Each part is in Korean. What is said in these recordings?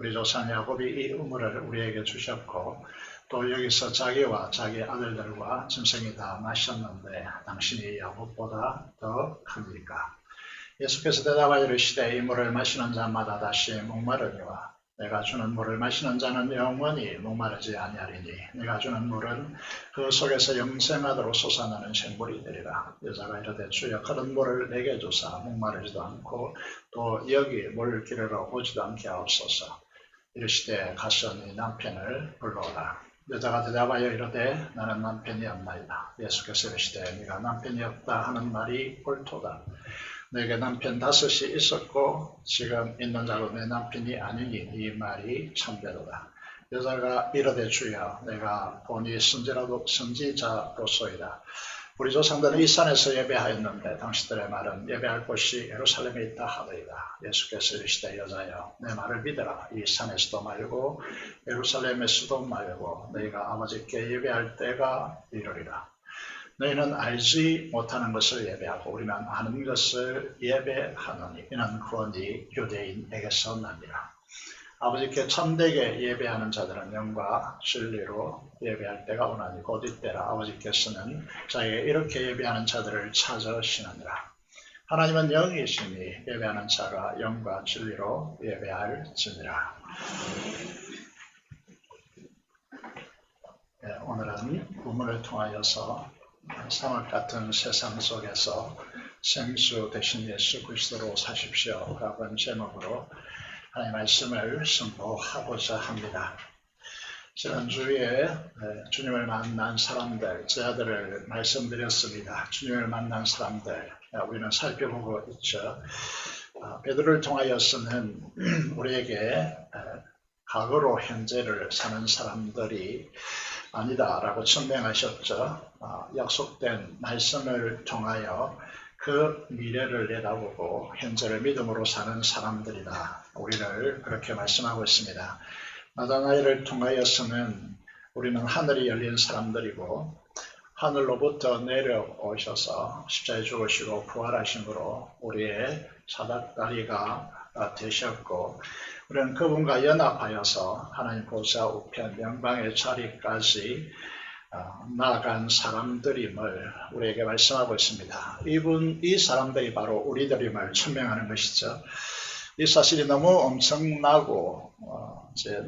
우리 조상 야곱이 이 우물을 우리에게 주셨고 또 여기서 자기와 자기 아들들과 짐승이 다 마셨는데 당신이 야곱보다 더 큽니까? 예수께서 대답하여 이르시되 이 물을 마시는 자마다 다시 목마르니와 내가 주는 물을 마시는 자는 영원히 목마르지 아니하리니 내가 주는 물은 그 속에서 영생하도록 솟아나는 샘물이 되리라. 여자가 이르되 주여 흐른 물을 내게 주사 목마르지도 않고 또 여기 물 기르러 오지도 않게 하옵소서. 이르시되 가서 네 남편을 불러오라. 여자가 대답하여 이르되 나는 남편이 없나이다. 예수께서 이르시되 네가 남편이 없다 하는 말이 옳도다. 내게 남편 5이 있었고 지금 있는 자로 내 남편이 아니니 이 말이 참되도다. 여자가 이르되 주여 내가 본이 선지자로소이다. 우리 조상들은 이 산에서 예배하였는데 당신들의 말은 예배할 곳이 예루살렘에 있다 하더이다. 예수께서 이르시되 여자여 내 말을 믿으라. 이 산에서도 말고 예루살렘에서도 말고 너희가 아버지께 예배할 때가 이르리라. 너희는 알지 못하는 것을 예배하고 우리는 아는 것을 예배하노니 이는 구원이 유대인에게서 납니다. 아버지께 참되게 예배하는 자들은 영과 진리로 예배할 때가 오나니 곧 이때라. 아버지께서는 자기에게 이렇게 예배하는 자들을 찾으시느니라. 하나님은 영이시니 예배하는 자가 영과 진리로 예배할지니라. 네, 오늘은 우물을 통하여서 상을 같은 세상 속에서 생수 대신 예수 그리스도로 사십시오 라는 제목으로 하나님의 말씀을 선포하고자 합니다. 지난주에 주님을 만난 사람들, 제자들을 말씀드렸습니다. 주님을 만난 사람들, 우리는 살펴보고 있죠. 베드로를 통하여서는 우리에게 과거로 현재를 사는 사람들이 아니다라고 증명하셨죠. 약속된 말씀을 통하여 그 미래를 내다보고 현재를 믿음으로 사는 사람들이다. 우리를 그렇게 말씀하고 있습니다. 나다나엘을 통하여서는 우리는 하늘이 열린 사람들이고 하늘로부터 내려오셔서 십자가에 죽으시고 부활하심으로 우리의 사닥다리가 되셨고 우리는 그분과 연합하여서 하나님 보좌 우편 영광의 자리까지 나아간 사람들임을 우리에게 말씀하고 있습니다. 이 사람들이 바로 우리들임을 천명하는 것이죠. 이 사실이 너무 엄청나고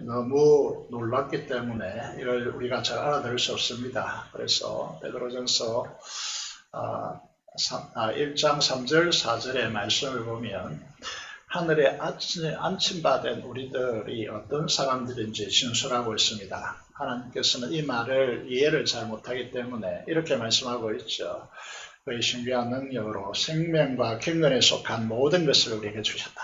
너무 놀랍기 때문에 이걸 우리가 잘 알아들을 수 없습니다. 그래서 베드로전서 1장 3절 4절의 말씀을 보면 하늘에 안침받은 우리들이 어떤 사람들인지 진술하고 있습니다. 하나님께서는 이 말을 이해를 잘 못하기 때문에 이렇게 말씀하고 있죠. 그의 신비한 능력으로 생명과 경건에 속한 모든 것을 우리에게 주셨다.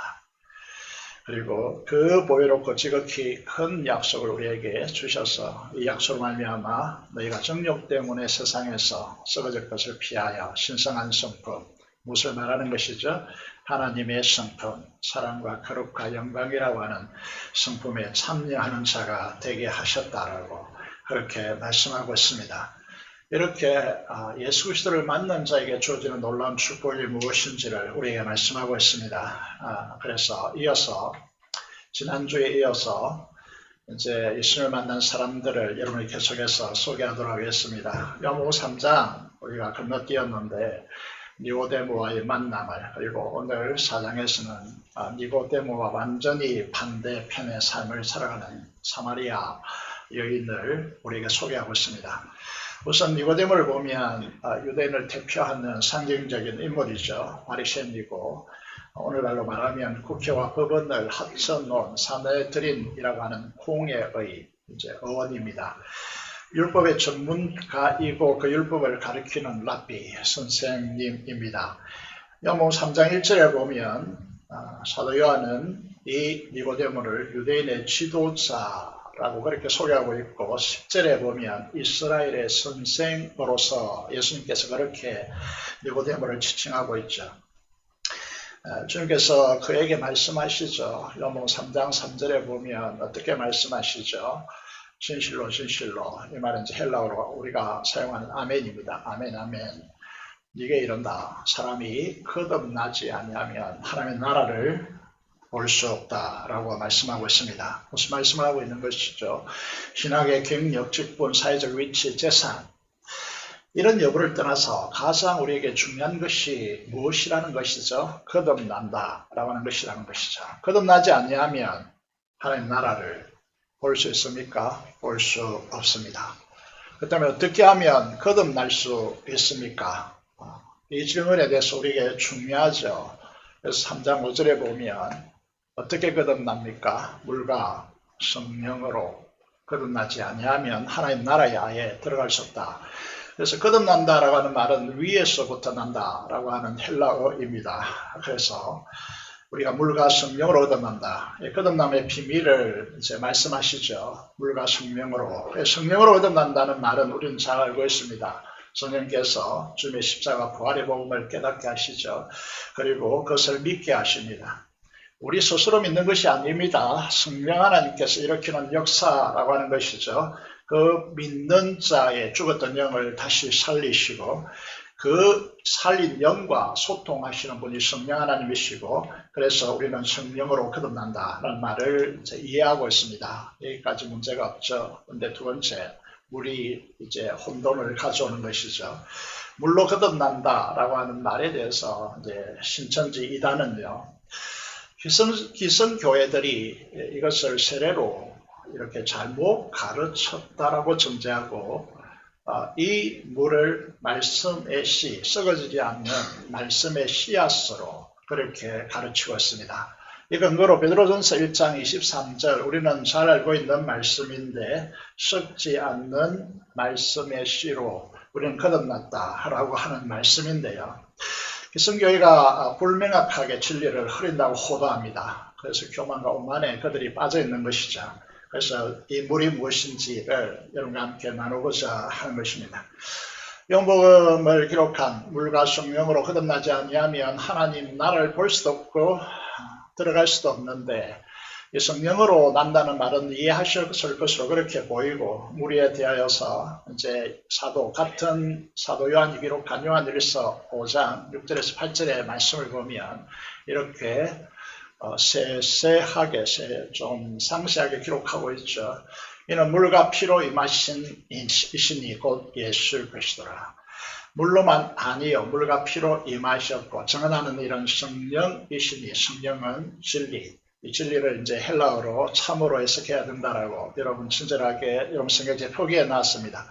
그리고 그 보배롭고 지극히 큰 약속을 우리에게 주셔서 이 약속을 말미암아 너희가 정욕 때문에 세상에서 썩어질 것을 피하여 신성한 성품, 무엇을 말하는 것이죠? 하나님의 성품, 사랑과 거룩과 영광이라고 하는 성품에 참여하는 자가 되게 하셨다라고 그렇게 말씀하고 있습니다. 이렇게 예수 그리스도를 만난 자에게 주어지는 놀라운 축복이 무엇인지를 우리에게 말씀하고 있습니다. 그래서 이어서 지난주에 이어서 이제 예수를 만난 사람들을 여러분이 계속해서 소개하도록 하겠습니다. 요한복음 3장 우리가 건너뛰었는데 니고데모와의 만남을, 그리고 오늘 4장에서는 니고데모와 완전히 반대편의 삶을 살아가는 사마리아 여인을 우리에게 소개하고 있습니다. 우선 니고데모를 보면 유대인을 대표하는 상징적인 인물이죠. 바리새인이고 오늘날로 말하면 국회와 법원을 합쳐놓은 사내들인이라고 하는 공회의 어원입니다. 율법의 전문가이고 그 율법을 가르치는 랍비 선생님입니다. 요한복음 3장 1절에 보면 사도 요한은 이 니고데모를 유대인의 지도자라고 그렇게 소개하고 있고 10절에 보면 이스라엘의 선생으로서 예수님께서 그렇게 니고데모를 지칭하고 있죠. 주님께서 그에게 말씀하시죠. 요한복음 3장 3절에 보면 어떻게 말씀하시죠? 진실로 진실로, 이 말은 이제 헬라어로 우리가 사용하는 아멘입니다. 아멘 아멘. 네게 이른다. 사람이 거듭나지 아니하면 하나님의 나라를 볼 수 없다라고 말씀하고 있습니다. 무슨 말씀을 하고 있는 것이죠? 신학의 경력, 직분, 사회적 위치, 재산 이런 여부를 떠나서 가장 우리에게 중요한 것이 무엇이라는 것이죠? 거듭난다라고 하는 것이라는 것이죠. 거듭나지 아니하면 하나님 나라를 볼 수 있습니까? 볼 수 없습니다. 그 다음에 어떻게 하면 거듭날 수 있습니까? 이 질문에 대해서 우리에게 중요하죠. 그래서 3장 5절에 보면 어떻게 거듭납니까? 물과 성령으로 거듭나지 아니하면 하나님 나라에 아예 들어갈 수 없다. 그래서 거듭난다라고 하는 말은 위에서부터 난다라고 하는 헬라어입니다. 그래서 우리가 물과 성령으로 거듭난다. 거듭남의 비밀을 이제 말씀하시죠. 물과 성령으로. 성령으로 거듭난다는 말은 우리는 잘 알고 있습니다. 성령께서 주님의 십자가 부활의 복음을 깨닫게 하시죠. 그리고 그것을 믿게 하십니다. 우리 스스로 믿는 것이 아닙니다. 성령 하나님께서 일으키는 역사라고 하는 것이죠. 그 믿는 자의 죽었던 영을 다시 살리시고 그 살린 영과 소통하시는 분이 성령 하나님이시고 그래서 우리는 성령으로 거듭난다라는 말을 이제 이해하고 있습니다. 여기까지 문제가 없죠. 근데 두 번째, 물이 이제 혼돈을 가져오는 것이죠. 물로 거듭난다라고 하는 말에 대해서 이제 신천지 이단은요, 기성교회들이 이것을 세례로 이렇게 잘못 가르쳤다라고 정죄하고 이 물을 말씀의 씨, 썩어지지 않는 말씀의 씨앗으로 그렇게 가르치고 있습니다. 이 근거로 베드로전서 1장 23절 우리는 잘 알고 있는 말씀인데 썩지 않는 말씀의 씨로 우리는 거듭났다라고 하는 말씀인데요. 기성교회가 불명확하게 진리를 흐린다고 호도합니다. 그래서 교만과 오만에 그들이 빠져있는 것이죠. 그래서 이 물이 무엇인지를 여러분과 함께 나누고자 하는 것입니다. 요한복음을 기록한 물과 성령으로 거듭나지 아니하면 하나님 나라를 볼 수도 없고 들어갈 수도 없는데 이 성령으로 난다는 말은 이해하셨을 것으로 그렇게 보이고 물에 대하여서 이제 같은 사도 요한이 기록한 요한일서 5장 6절에서 8절의 말씀을 보면 이렇게 세세하게 좀 상세하게 기록하고 있죠. 이는 물과 피로 임하신 이시니 곧 예수일 것이더라. 물로만 아니요 물과 피로 임하셨고 증언하는 이런 성령이시니 성령은 진리. 이 진리를 이제 헬라어로 참으로 해석해야 된다라고 여러분 친절하게 여러분 성경제 표기해 놨습니다.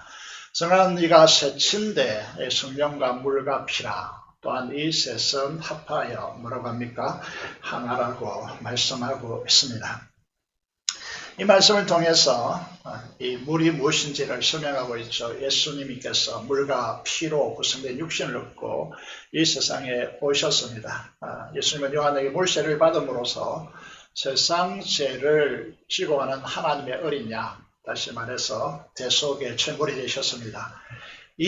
증언하는 이가 셋인데 성령과 물과 피라. 또한 이 셋은 합하여 뭐라고 합니까? 하나라고 말씀하고 있습니다. 이 말씀을 통해서 이 물이 무엇인지를 설명하고 있죠. 예수님께서 물과 피로 구성된 육신을 얻고 이 세상에 오셨습니다. 예수님은 요한에게 물세를 받음으로써 세상 죄를 지고 가는 하나님의 어린 양, 다시 말해서 대속의 천물이 되셨습니다. 이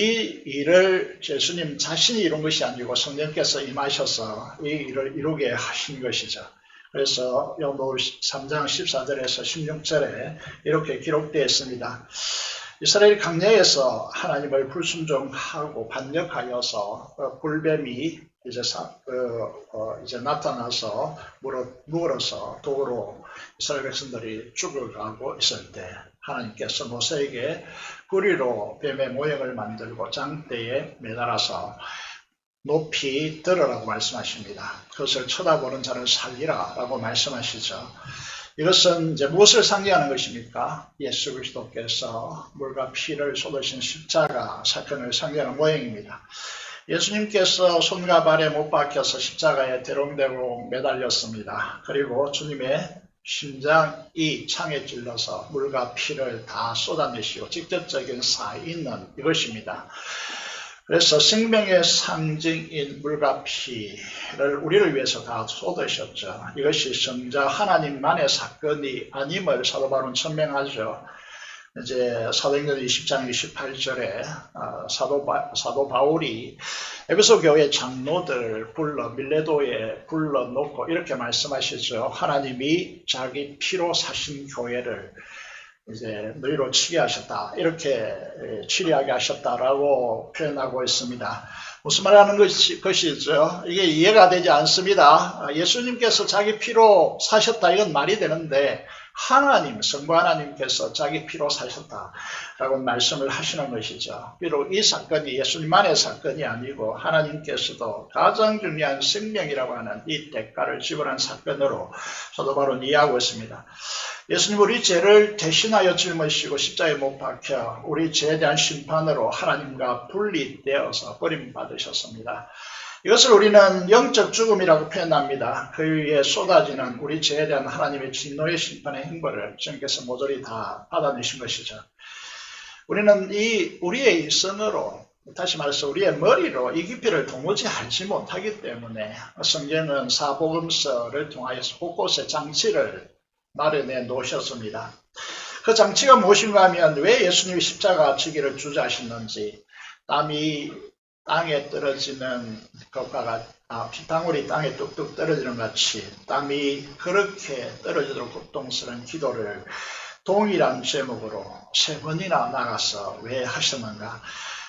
일을 예수님 자신이 이룬 것이 아니고 성령께서 임하셔서 이 일을 이루게 하신 것이죠. 그래서 요한복음 3장 14절에서 16절에 이렇게 기록되어 있습니다. 이스라엘 강야에서 하나님을 불순종하고 반역하여서 불뱀이 이제 나타나서 물어서 독으로 이스라엘 백성들이 죽어가고 있을 때 하나님께서 모세에게 구리로 뱀의 모형을 만들고 장대에 매달아서 높이 들으라고 말씀하십니다. 그것을 쳐다보는 자를 살리라 라고 말씀하시죠. 이것은 이제 무엇을 상징하는 것입니까? 예수 그리스도께서 물과 피를 쏟으신 십자가 사건을 상징하는 모형입니다. 예수님께서 손과 발에 못 박혀서 십자가에 대롱대롱 매달렸습니다. 그리고 주님의 심장이 창에 찔러서 물과 피를 다 쏟아내시고 직접적인 사인은 이것입니다. 그래서 생명의 상징인 물과 피를 우리를 위해서 다 쏟으셨죠. 이것이 성자 하나님만의 사건이 아님을 사도 바울은 천명하죠. 이제 사도행전 20장 28절에 사도 바울이 에베소 교회 장로들 밀레도에 불러놓고 이렇게 말씀하시죠. 하나님이 자기 피로 사신 교회를 이제 너희로 치게 하셨다. 이렇게 치리하게 하셨다라고 표현하고 있습니다. 무슨 말하는 것이죠? 이게 이해가 되지 않습니다. 예수님께서 자기 피로 사셨다. 이건 말이 되는데 하나님, 성부 하나님께서 자기 피로 사셨다라고 말씀을 하시는 것이죠. 비록 이 사건이 예수님만의 사건이 아니고 하나님께서도 가장 중요한 생명이라고 하는 이 대가를 지불한 사건으로 저도 바로 이해하고 있습니다. 예수님 우리 죄를 대신하여 짊으시고 십자가에 못 박혀 우리 죄에 대한 심판으로 하나님과 분리되어서 버림받으셨습니다. 이것을 우리는 영적 죽음이라고 표현합니다. 그 위에 쏟아지는 우리 죄에 대한 하나님의 진노의 심판의 행벌을 주님께서 모조리 다 받아내신 것이죠. 우리는 우리의 일선으로, 다시 말해서 우리의 머리로 이 깊이를 도무지 알지 못하기 때문에 성경은 사복음서를 통하여서 곳곳에 장치를 마련해 놓으셨습니다. 그 장치가 무엇인가 하면 왜 예수님이 십자가 지기를 주저하셨는지, 땀이 땅에 떨어지는 것과 피방울이 땅에 뚝뚝 떨어지는 같이 땀이 그렇게 떨어지도록 고통스러운 기도를 동일한 제목으로 3번이나 나가서 왜 하셨는가?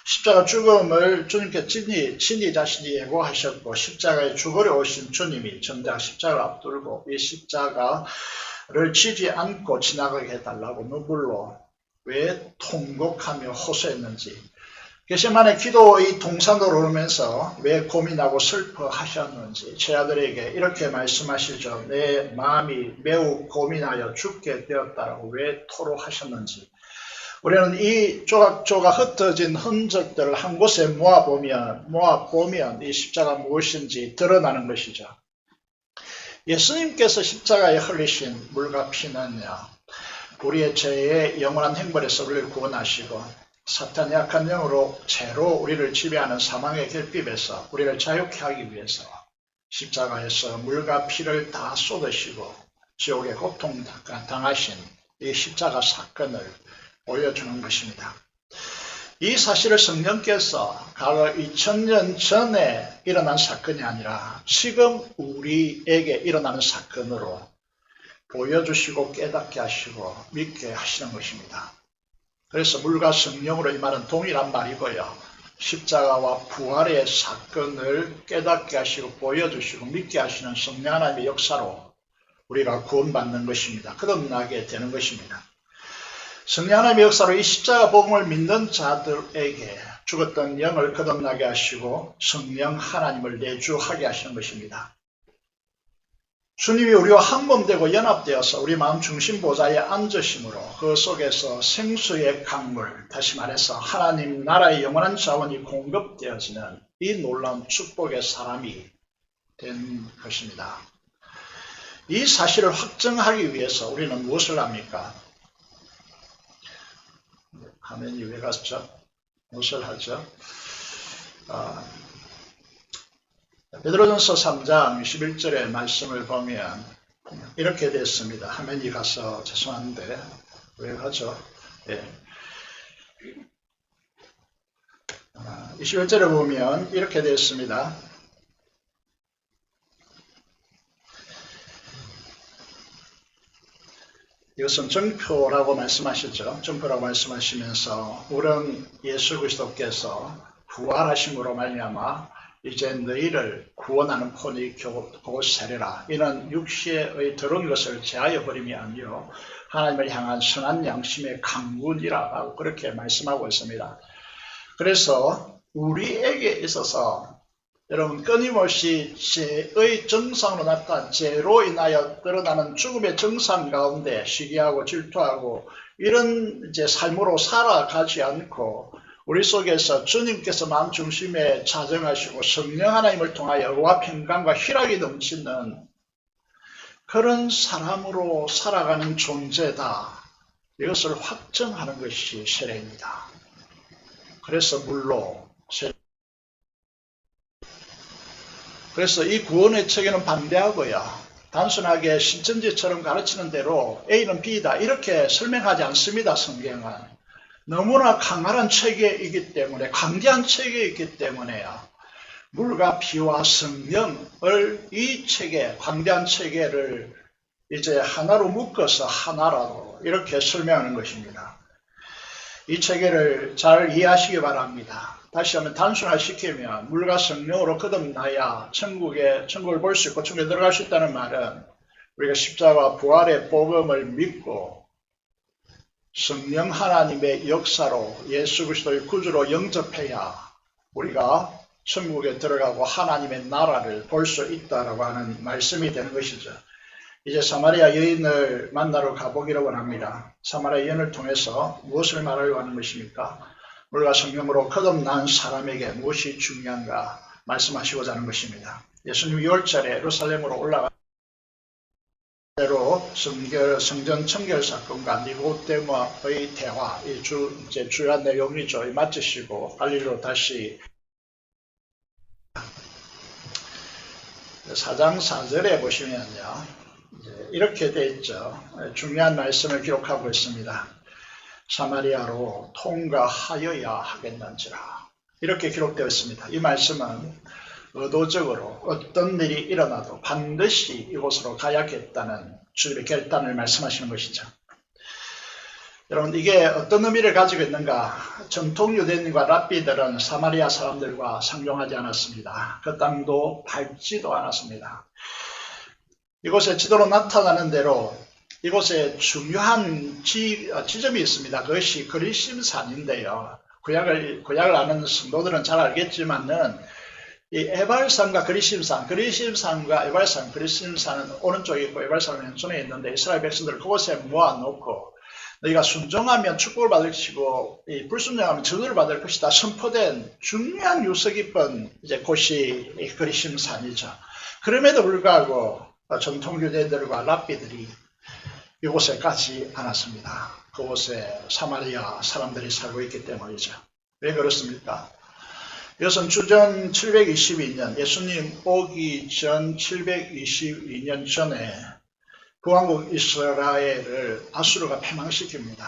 십자가 죽음을 주님께 친히 자신이 예고하셨고 십자가에 죽으려 오신 주님이 정작 십자가를 앞두고 이 십자가를 지지 않고 지나가게 해달라고 눈물로 왜 통곡하며 호소했는지, 겟세마네 기도의 동산으로 오르면서 왜 고민하고 슬퍼하셨는지 제 아들에게 이렇게 말씀하시죠. 내 마음이 매우 고민하여 죽게 되었다라고 왜 토로하셨는지, 우리는 이 조각조각 흩어진 흔적들을 한 곳에 모아보면 이 십자가 무엇인지 드러나는 것이죠. 예수님께서 십자가에 흘리신 물과 피는요, 우리의 죄의 영원한 행벌에서 우리를 구원하시고 사탄의 약한 영으로 죄로 우리를 지배하는 사망의 결핍에서 우리를 자유케 하기 위해서 십자가에서 물과 피를 다 쏟으시고 지옥의 고통 당하신 이 십자가 사건을 보여주는 것입니다. 이 사실을 성령께서 과거 2000년 전에 일어난 사건이 아니라 지금 우리에게 일어나는 사건으로 보여주시고 깨닫게 하시고 믿게 하시는 것입니다. 그래서 물과 성령으로 이 말은 동일한 말이고요. 십자가와 부활의 사건을 깨닫게 하시고 보여주시고 믿게 하시는 성령 하나님의 역사로 우리가 구원받는 것입니다. 거듭나게 되는 것입니다. 성령 하나님의 역사로 이 십자가 복음을 믿는 자들에게 죽었던 영을 거듭나게 하시고 성령 하나님을 내주하게 하시는 것입니다. 주님이 우리와 한몸되고 연합되어서 우리 마음 중심 보좌에 앉으심으로 그 속에서 생수의 강물, 다시 말해서 하나님 나라의 영원한 자원이 공급되어지는 이 놀라운 축복의 사람이 된 것입니다. 이 사실을 확정하기 위해서 우리는 무엇을 합니까? 화면이 왜 갔죠? 무엇을 하죠? 베드로전서 3장 11절의 말씀을 보면 이렇게 됐습니다. 화면이 가서 죄송한데 왜 가죠? 네. 21절에 보면 이렇게 됐습니다. 이것은 정표라고 말씀하시죠. 정표라고 말씀하시면서 우리는 예수 그리스도께서 부활하심으로 말미암아 이제 너희를 구원하는 본이 곧 세례라. 이는 육체의 더러운 것을 제하여 버림이 아니요 하나님을 향한 선한 양심의 강군이라고 그렇게 말씀하고 있습니다. 그래서 우리에게 있어서 여러분 끊임없이 죄의 정상으로 나타난 죄로 인하여 드러나는 죽음의 정상 가운데 시기하고 질투하고 이런 이제 삶으로 살아가지 않고 우리 속에서 주님께서 마음 중심에 자정하시고 성령 하나님을 통하여 의와 평강과 희락이 넘치는 그런 사람으로 살아가는 존재다. 이것을 확정하는 것이 세례입니다. 그래서 물로 세례. 그래서 이 구원의 체계는 반대하고요. 단순하게 신천지처럼 가르치는 대로 A는 B다 이렇게 설명하지 않습니다. 성경은. 너무나 강한 체계이기 때문에 강대한 체계이기 때문에요. 물과 피와 성령을 이 체계, 광대한 체계를 이제 하나로 묶어서 하나라고 이렇게 설명하는 것입니다. 이 체계를 잘 이해하시기 바랍니다. 다시 한번 단순화시키면 물과 성령으로 거듭나야 천국을 볼 수 있고 천국에 들어갈 수 있다는 말은 우리가 십자가 부활의 복음을 믿고 성령 하나님의 역사로 예수 그리스도의 구주로 영접해야 우리가 천국에 들어가고 하나님의 나라를 볼 수 있다라고 하는 말씀이 되는 것이죠. 이제 사마리아 여인을 만나러 가보기를 원합니다. 사마리아 여인을 통해서 무엇을 말하려고 하는 것입니까? 물과 성령으로 거듭난 사람에게 무엇이 중요한가 말씀하시고자 하는 것입니다. 예수님 6월절에 예루살렘으로 올라가 대로 성전 청결 사건과 니고데모의 대화, 이제 주요한 내용이죠. 마치시고 갈릴리로 다시 4장 4절에 보시면요, 이렇게 되어 있죠. 중요한 말씀을 기록하고 있습니다. 사마리아로 통과하여야 하겠는지라 이렇게 기록되어 있습니다. 이 말씀은 의도적으로 어떤 일이 일어나도 반드시 이곳으로 가야겠다는 주님의 결단을 말씀하시는 것이죠. 여러분, 이게 어떤 의미를 가지고 있는가? 정통 유대인과 랍비들은 사마리아 사람들과 상종하지 않았습니다. 그 땅도 밟지도 않았습니다. 이곳에 지도로 나타나는 대로 이곳에 중요한 지점이 있습니다. 그것이 그리심산인데요. 구약을 아는 성도들은 잘 알겠지만은 이 에발산과 그리심산과 에발산, 그리심산은 오른쪽에 있고 에발산은 왼손에 있는데 이스라엘 백성들을 그곳에 모아놓고 너희가 순종하면 축복을 받을 것이고 이 불순종하면 저주를 받을 것이다 선포된 중요한 유서 깊은 이제 곳이 그리심산이죠. 그럼에도 불구하고 정통 유대인들과 랍비들이 이곳에 가지 않았습니다. 그곳에 사마리아 사람들이 살고 있기 때문이죠. 왜 그렇습니까? 이것은 주전 722년, 예수님 오기 전 722년 전에 북왕국 이스라엘을 아수르가 패망시킵니다.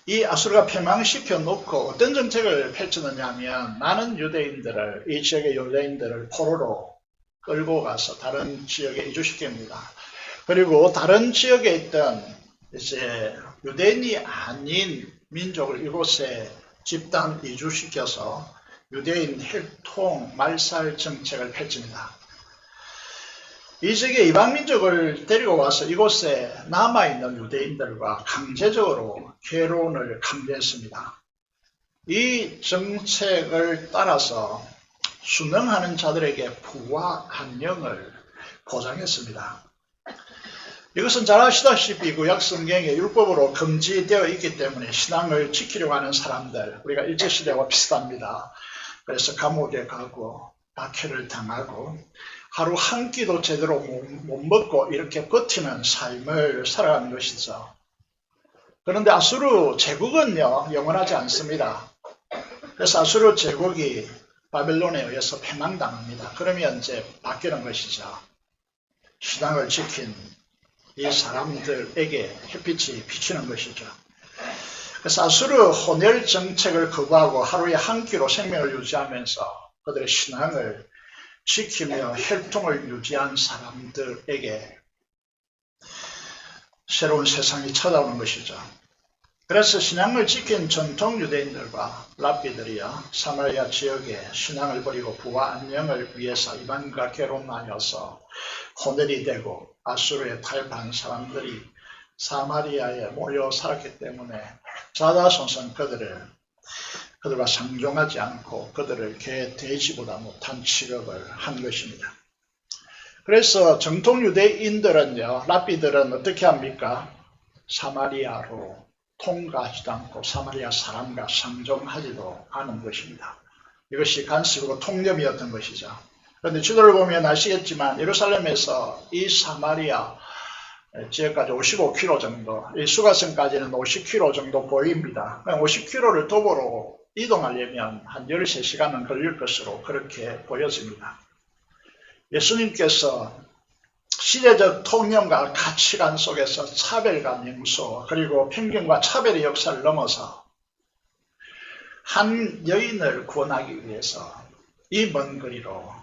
이 아수르가 패망시켜 놓고 어떤 정책을 펼쳤느냐 하면 많은 유대인들을, 이 지역의 유대인들을 포로로 끌고 가서 다른 지역에 이주시킵니다. 그리고 다른 지역에 있던 이제 유대인이 아닌 민족을 이곳에 집단 이주시켜서 유대인 혈통 말살 정책을 펼칩니다. 이 지역의 이방민족을 데리고 와서 이곳에 남아있는 유대인들과 강제적으로 결혼을 강제했습니다. 이 정책을 따라서 순응하는 자들에게 부와 안녕을 보장했습니다. 이것은 잘 아시다시피 구약 성경에 율법으로 금지되어 있기 때문에 신앙을 지키려고 하는 사람들, 우리가 일제시대와 비슷합니다. 그래서 감옥에 가고 박해를 당하고 하루 한 끼도 제대로 못 먹고 이렇게 버티는 삶을 살아가는 것이죠. 그런데 아수르 제국은요, 영원하지 않습니다. 그래서 아수르 제국이 바벨론에 의해서 패망당합니다. 그러면 이제 바뀌는 것이죠. 신앙을 지킨 이 사람들에게 햇빛이 비치는 것이죠. 그래서 아수르 혼혈 정책을 거부하고 하루에 한 끼로 생명을 유지하면서 그들의 신앙을 지키며 혈통을 유지한 사람들에게 새로운 세상이 찾아오는 것이죠. 그래서 신앙을 지킨 전통 유대인들과 랍비들이요, 사마리아 지역에 신앙을 버리고 부와 안녕을 위해서 이방인과 결혼하여서 혼혈이 되고 아수르에 탈입한 사람들이 사마리아에 모여 살았기 때문에 자다손손 그들과 상종하지 않고 그들을 개 돼지보다 못한 취급을 한 것입니다. 그래서 정통 유대인들은요, 랍비들은 어떻게 합니까? 사마리아로 통과하지도 않고 사마리아 사람과 상종하지도 않은 것입니다. 이것이 간섭이고 통념이었던 것이죠. 그런데 지도를 보면 아시겠지만 예루살렘에서 이 사마리아 지역까지 55km 정도, 이 수가성까지는 50km 정도 보입니다. 50km를 도보로 이동하려면 한 13시간은 걸릴 것으로 그렇게 보여집니다. 예수님께서 시대적 통념과 가치관 속에서 차별과 명소 그리고 편견과 차별의 역사를 넘어서 한 여인을 구원하기 위해서 이 먼 거리로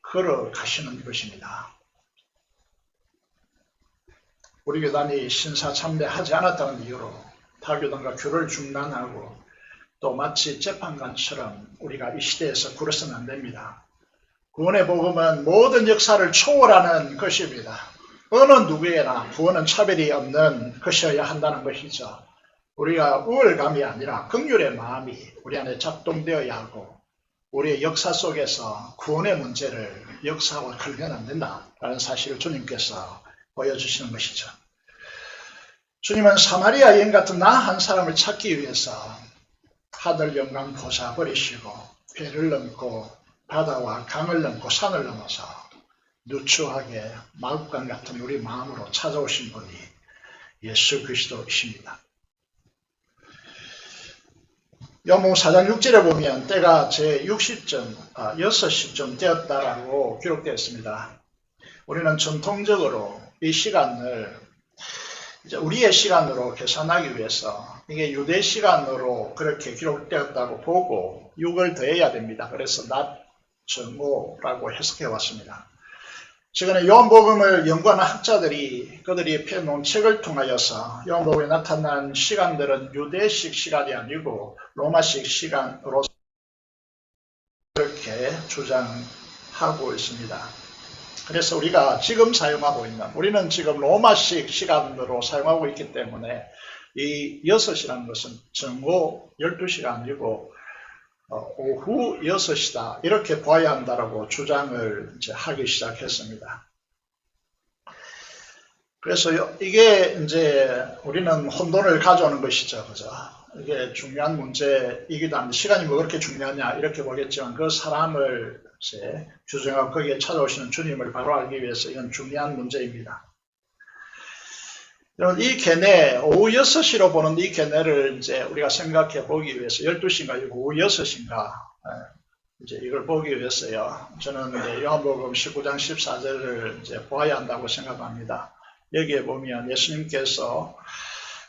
걸어가시는 것입니다. 우리 교단이 신사참배하지 않았다는 이유로 타교단과 교를 중단하고 또 마치 재판관처럼 우리가 이 시대에서 굴어서는 안 됩니다. 구원의 복음은 모든 역사를 초월하는 것입니다. 어느 누구에나 구원은 차별이 없는 것이어야 한다는 것이죠. 우리가 우월감이 아니라 긍휼의 마음이 우리 안에 작동되어야 하고 우리의 역사 속에서 구원의 문제를 역사하고 걸면 안 된다라는 사실을 주님께서 보여주시는 것이죠. 주님은 사마리아 여인 같은 나 한 사람을 찾기 위해서 하늘 영광 보사 버리시고 배를 넘고 바다와 강을 넘고 산을 넘어서 누추하게 마읍간 같은 우리 마음으로 찾아오신 분이 예수 그리스도이십니다. 요한복음 4장 6절에 보면 때가 제 6시쯤 되었다라고 기록되어 있습니다. 우리는 전통적으로 이 시간을 이제 우리의 시간으로 계산하기 위해서 이게 유대 시간으로 그렇게 기록되었다고 보고 6을 더해야 됩니다. 그래서 낮 정오라고 해석해 왔습니다. 최근에 요한복음을 연구하는 학자들이 그들이 펴놓은 책을 통하여서 요한복음에 나타난 시간들은 유대식 시간이 아니고 로마식 시간으로 그렇게 주장하고 있습니다. 그래서 우리가 지금 사용하고 있는 우리는 지금 로마식 시간으로 사용하고 있기 때문에 이 6이라는 것은 정오 12시가 아니고 오후 6시다 이렇게 봐야 한다라고 주장을 이제 하기 시작했습니다. 그래서 이게 이제 우리는 혼돈을 가져오는 것이죠, 그죠? 이게 중요한 문제이기도 한데 시간이 뭐 그렇게 중요하냐 이렇게 보겠지만 그 사람을 이제 규정하고 거기에 찾아오시는 주님을 바로 알기 위해서 이건 중요한 문제입니다. 여러분, 이 걔네, 오후 6시로 보는 이 걔네를 이제 우리가 생각해 보기 위해서, 12시인가, 오후 6시인가, 이제 이걸 보기 위해서요. 저는 이제 요한복음 19장 14절을 이제 보아야 한다고 생각합니다. 여기에 보면 예수님께서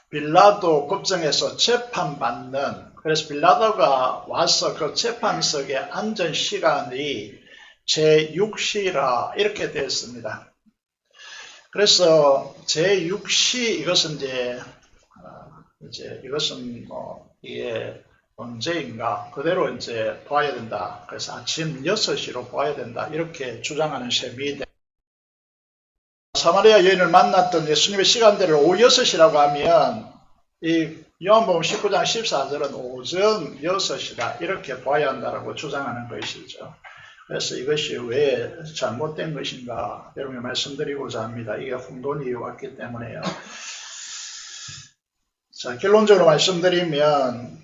빌라도 법정에서 재판받는, 그래서 빌라도가 와서 그 재판석에 앉은 시간이 제6시라 이렇게 되어 있습니다. 그래서 제6시 이것은 이제 이것은 이게 언제인가 그대로 이제 봐야 된다. 그래서 아침 6시로 봐야 된다. 이렇게 주장하는 셈이 사마리아 여인을 만났던 예수님의 시간대를 오후 6시라고 하면 이 요한복음 19장 14절은 오전 6시다. 이렇게 봐야 한다라고 주장하는 것이죠. 그래서 이것이 왜 잘못된 것인가 여러분께 말씀드리고자 합니다. 이게 혼돈이 왔기 때문에요. 자, 결론적으로 말씀드리면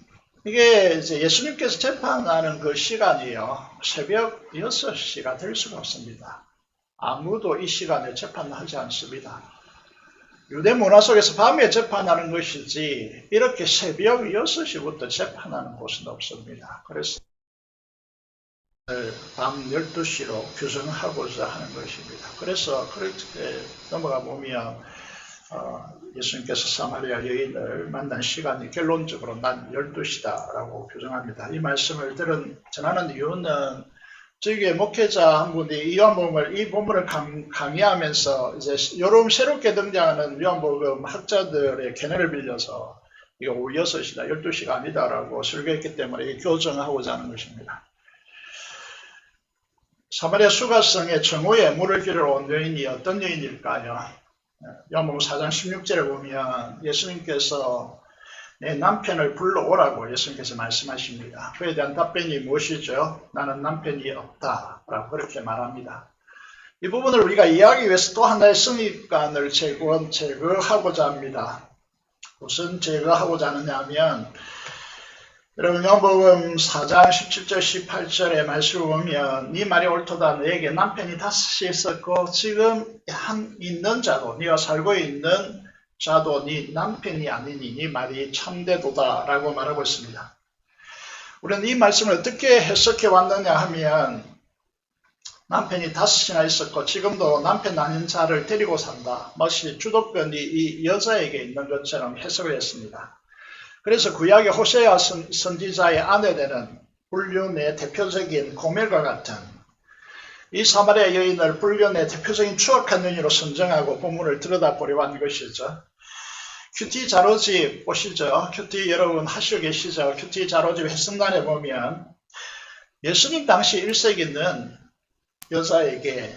이게 이제 예수님께서 재판하는 그 시간이요. 새벽 6시가 될 수가 없습니다. 아무도 이 시간에 재판하지 않습니다. 유대 문화 속에서 밤에 재판하는 것이지 이렇게 새벽 6시부터 재판하는 곳은 없습니다. 그래서 밤 12시로 규정하고자 하는 것입니다. 그래서 그렇게 넘어가 보면 예수님께서 사마리아 여인을 만난 시간이 결론적으로 난 12시다라고 규정합니다. 이 말씀을 전하는 이유는 저기에 목회자 한 분이 이 요한복음을 이 본문을 강의하면서 이제 요런 새롭게 등장하는 요한복음 학자들의 견해를 빌려서 이거 오후 6시다 12시가 아니다라고 설교했기 때문에 교정하고자 하는 것입니다. 사마리아 수가성의 정오에 물을 길러 온 여인이 어떤 여인일까요? 요한복음 4장 16절에 보면 예수님께서 내 남편을 불러오라고 예수님께서 말씀하십니다. 그에 대한 답변이 무엇이죠? 나는 남편이 없다라고 그렇게 말합니다. 이 부분을 우리가 이해하기 위해서 또 하나의 선입관을 제거하고자 합니다. 무슨 제거하고자 하느냐 하면 여러분 요한복음 4장 17절 18절의 말씀을 보면 네 말이 옳도다. 너에게 남편이 5이 있었고 지금 있는 자도 네가 살고 있는 자도 네 남편이 아니니 네 말이 참되도다 라고 말하고 있습니다. 우리는 이 말씀을 어떻게 해석해 왔느냐 하면 남편이 5이나 있었고 지금도 남편 아닌 자를 데리고 산다. 마치 주도권이 이 여자에게 있는 것처럼 해석을 했습니다. 그래서 구약의 호세아 선지자의 아내 되는 불륜의 대표적인 고멜과 같은 이 사마리아 여인을 불륜의 대표적인 추악한 여인으로 선정하고 본문을 들여다보려고 하는 것이죠. 큐티 자로집 보시죠. 큐티 여러분 하시고 계시죠. 큐티 자로집 해석란에 보면 예수님 당시 1세기는 여자에게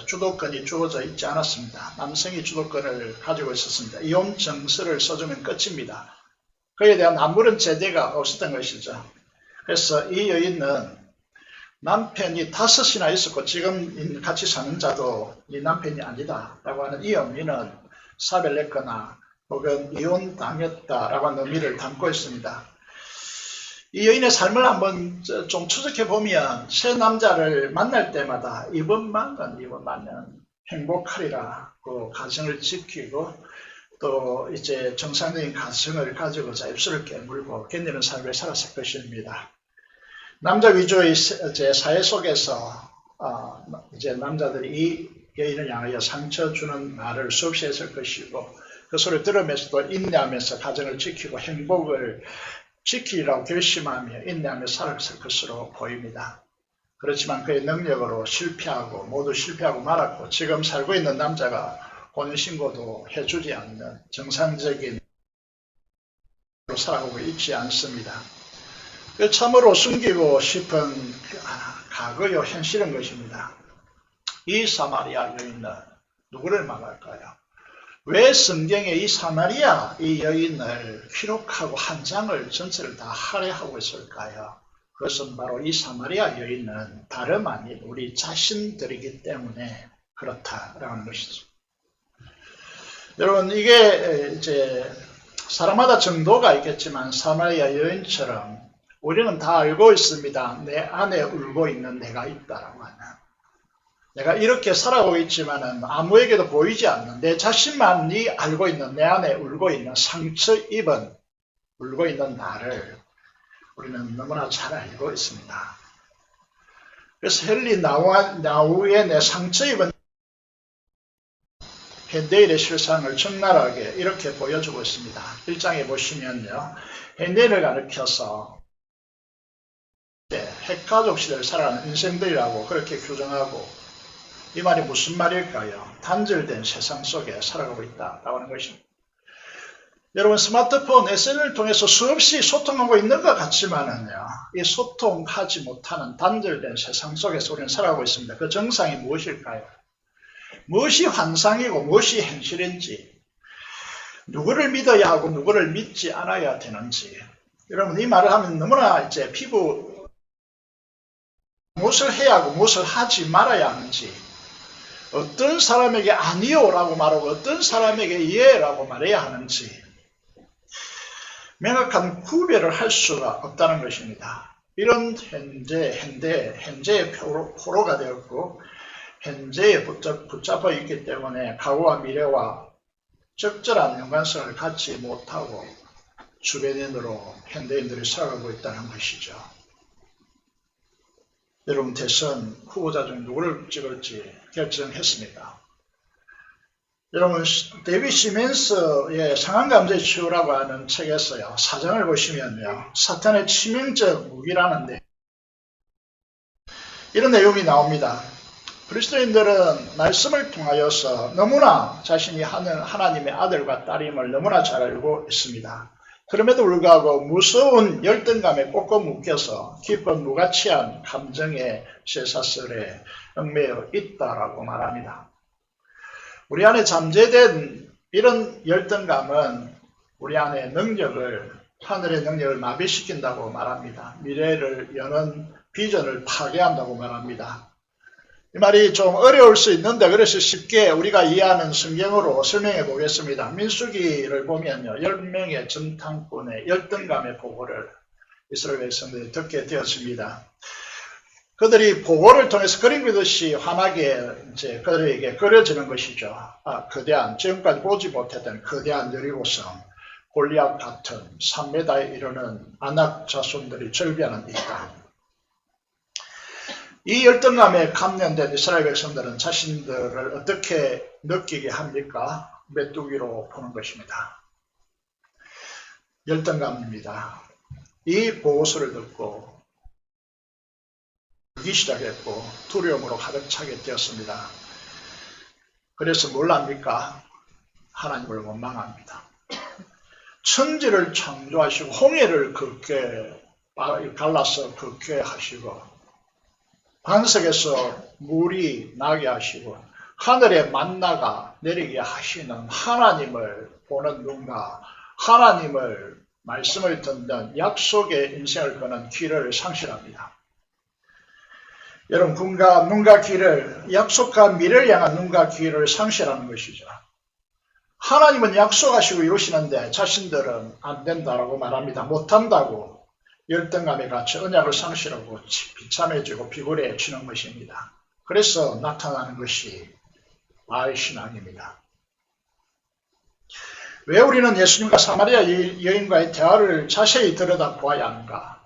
주도권이 주어져 있지 않았습니다. 남성이 주도권을 가지고 있었습니다. 이혼 정서를 써주면 끝입니다. 그에 대한 아무런 제대가 없었던 것이죠. 그래서 이 여인은 남편이 5이나 있었고 지금 같이 사는 자도 이 남편이 아니다 라고 하는 이 의미는 사별했거나 혹은 이혼당했다라고 하는 의미를 담고 있습니다. 이 여인의 삶을 한번 좀 추적해 보면 새 남자를 만날 때마다 이번만은 행복하리라 그 가정을 지키고 또 이제 정상적인 가정을 가지고자 입술을 깨물고 견디는 삶을 살았을 것입니다. 남자 위주의 사회 속에서 이제 남자들이 이 여인을 향하여 상처 주는 말을 수없이 했을 것이고 그 소리를 들으면서도 인내하면서 가정을 지키고 행복을 지키라고 결심하며 인내하며 살았을 것으로 보입니다. 그렇지만 그의 능력으로 실패하고 모두 실패하고 말았고 지금 살고 있는 남자가 혼인신고도 해주지 않는 정상적인 살아가고 있지 않습니다. 참으로 숨기고 싶은 과거요 현실인 것입니다. 이 사마리아 여인은 누구를 말할까요? 왜 성경에 이 사마리아 이 여인을 기록하고 한 장을 전체를 다 할애하고 있을까요? 그것은 바로 이 사마리아 여인은 다름 아닌 우리 자신들이기 때문에 그렇다라는 것이죠. 여러분 이게 이제 사람마다 정도가 있겠지만 사마리아 여인처럼 우리는 다 알고 있습니다. 내 안에 울고 있는 내가 있다라고 하는. 내가 이렇게 살아가고 있지만은 아무에게도 보이지 않는 내 자신만이 알고 있는 내 안에 울고 있는 상처 입은 울고 있는 나를 우리는 너무나 잘 알고 있습니다. 그래서 헨리 나우의 내 상처 입은 현대인의 실상을 적나라하게 이렇게 보여주고 있습니다. 1장에 보시면요. 현대인을 가리켜서 핵가족 시대를 살아가는 인생들이라고 그렇게 규정하고 이 말이 무슨 말일까요? 단절된 세상 속에 살아가고 있다라고 하는 것입니다. 여러분 스마트폰, SNS를 통해서 수없이 소통하고 있는 것 같지만은요. 이 소통하지 못하는 단절된 세상 속에서 우리는 살아가고 있습니다. 그 정상이 무엇일까요? 무엇이 환상이고 무엇이 현실인지 누구를 믿어야 하고 누구를 믿지 않아야 되는지 여러분 이 말을 하면 너무나 이제 피부 무엇을 해야 하고 무엇을 하지 말아야 하는지 어떤 사람에게 아니요 라고 말하고 어떤 사람에게 예 라고 말해야 하는지 명확한 구별을 할 수가 없다는 것입니다. 이런 현재의 포로가 되었고 현재에 붙잡혀 있기 때문에 과거와 미래와 적절한 연관성을 갖지 못하고 주변인으로 현대인들이 살아가고 있다는 것이죠. 여러분 대선 후보자 중 누구를 찍을지 결정했습니다. 여러분 데이빗 시멘스의 상황감정의 치유라고 하는 책에서요. 4장을 보시면요. 사탄의 치명적 무기라는데 이런 내용이 나옵니다. 그리스도인들은 말씀을 통하여서 너무나 자신이 하나님의 아들과 딸임을 너무나 잘 알고 있습니다. 그럼에도 불구하고 무서운 열등감에 꼭꼭 묶여서 깊은 무가치한 감정의 쇠사슬에 얽매여 있다라고 말합니다. 우리 안에 잠재된 이런 열등감은 우리 안에 하늘의 능력을 마비시킨다고 말합니다. 미래를 여는 비전을 파괴한다고 말합니다. 이 말이 좀 어려울 수 있는데 그래서 쉽게 우리가 이해하는 성경으로 설명해 보겠습니다. 민수기를 보면요. 10명의 전탕꾼의 열등감의 보고를 이스라엘 백성들이 듣게 되었습니다. 그들이 보고를 통해서 그림 그리듯이 환하게 이제 그들에게 그려지는 것이죠. 거대한 지금까지 보지 못했던 거대한 여리고성, 골리앗 같은 3m에 이르는 아낙 자손들이 절비하는 이 땅. 이 열등감에 감련된 이스라엘 백성들은 자신들을 어떻게 느끼게 합니까? 메뚜기로 보는 것입니다. 열등감입니다. 이 보고서를 듣고 기 시작했고 두려움으로 가득 차게 되었습니다. 그래서 뭘 합니까? 하나님을 원망합니다. 천지를 창조하시고 홍해를 걷게 갈라서 걷게 하시고 반석에서 물이 나게 하시고 하늘에 만나가 내리게 하시는 하나님을 보는 눈과 하나님을 말씀을 듣는 약속의 인생을 거는 길을 상실합니다. 여러분 눈과 귀를 약속과 미래를 향한 눈과 귀를 상실하는 것이죠. 하나님은 약속하시고 이루시는데 자신들은 안 된다라고 말합니다. 못한다고 열등감에 갇혀 언약을 상실하고 비참해지고 비굴해지는 것입니다. 그래서 나타나는 것이 바알 신앙입니다. 왜 우리는 예수님과 사마리아 여인과의 대화를 자세히 들여다보아야 하는가?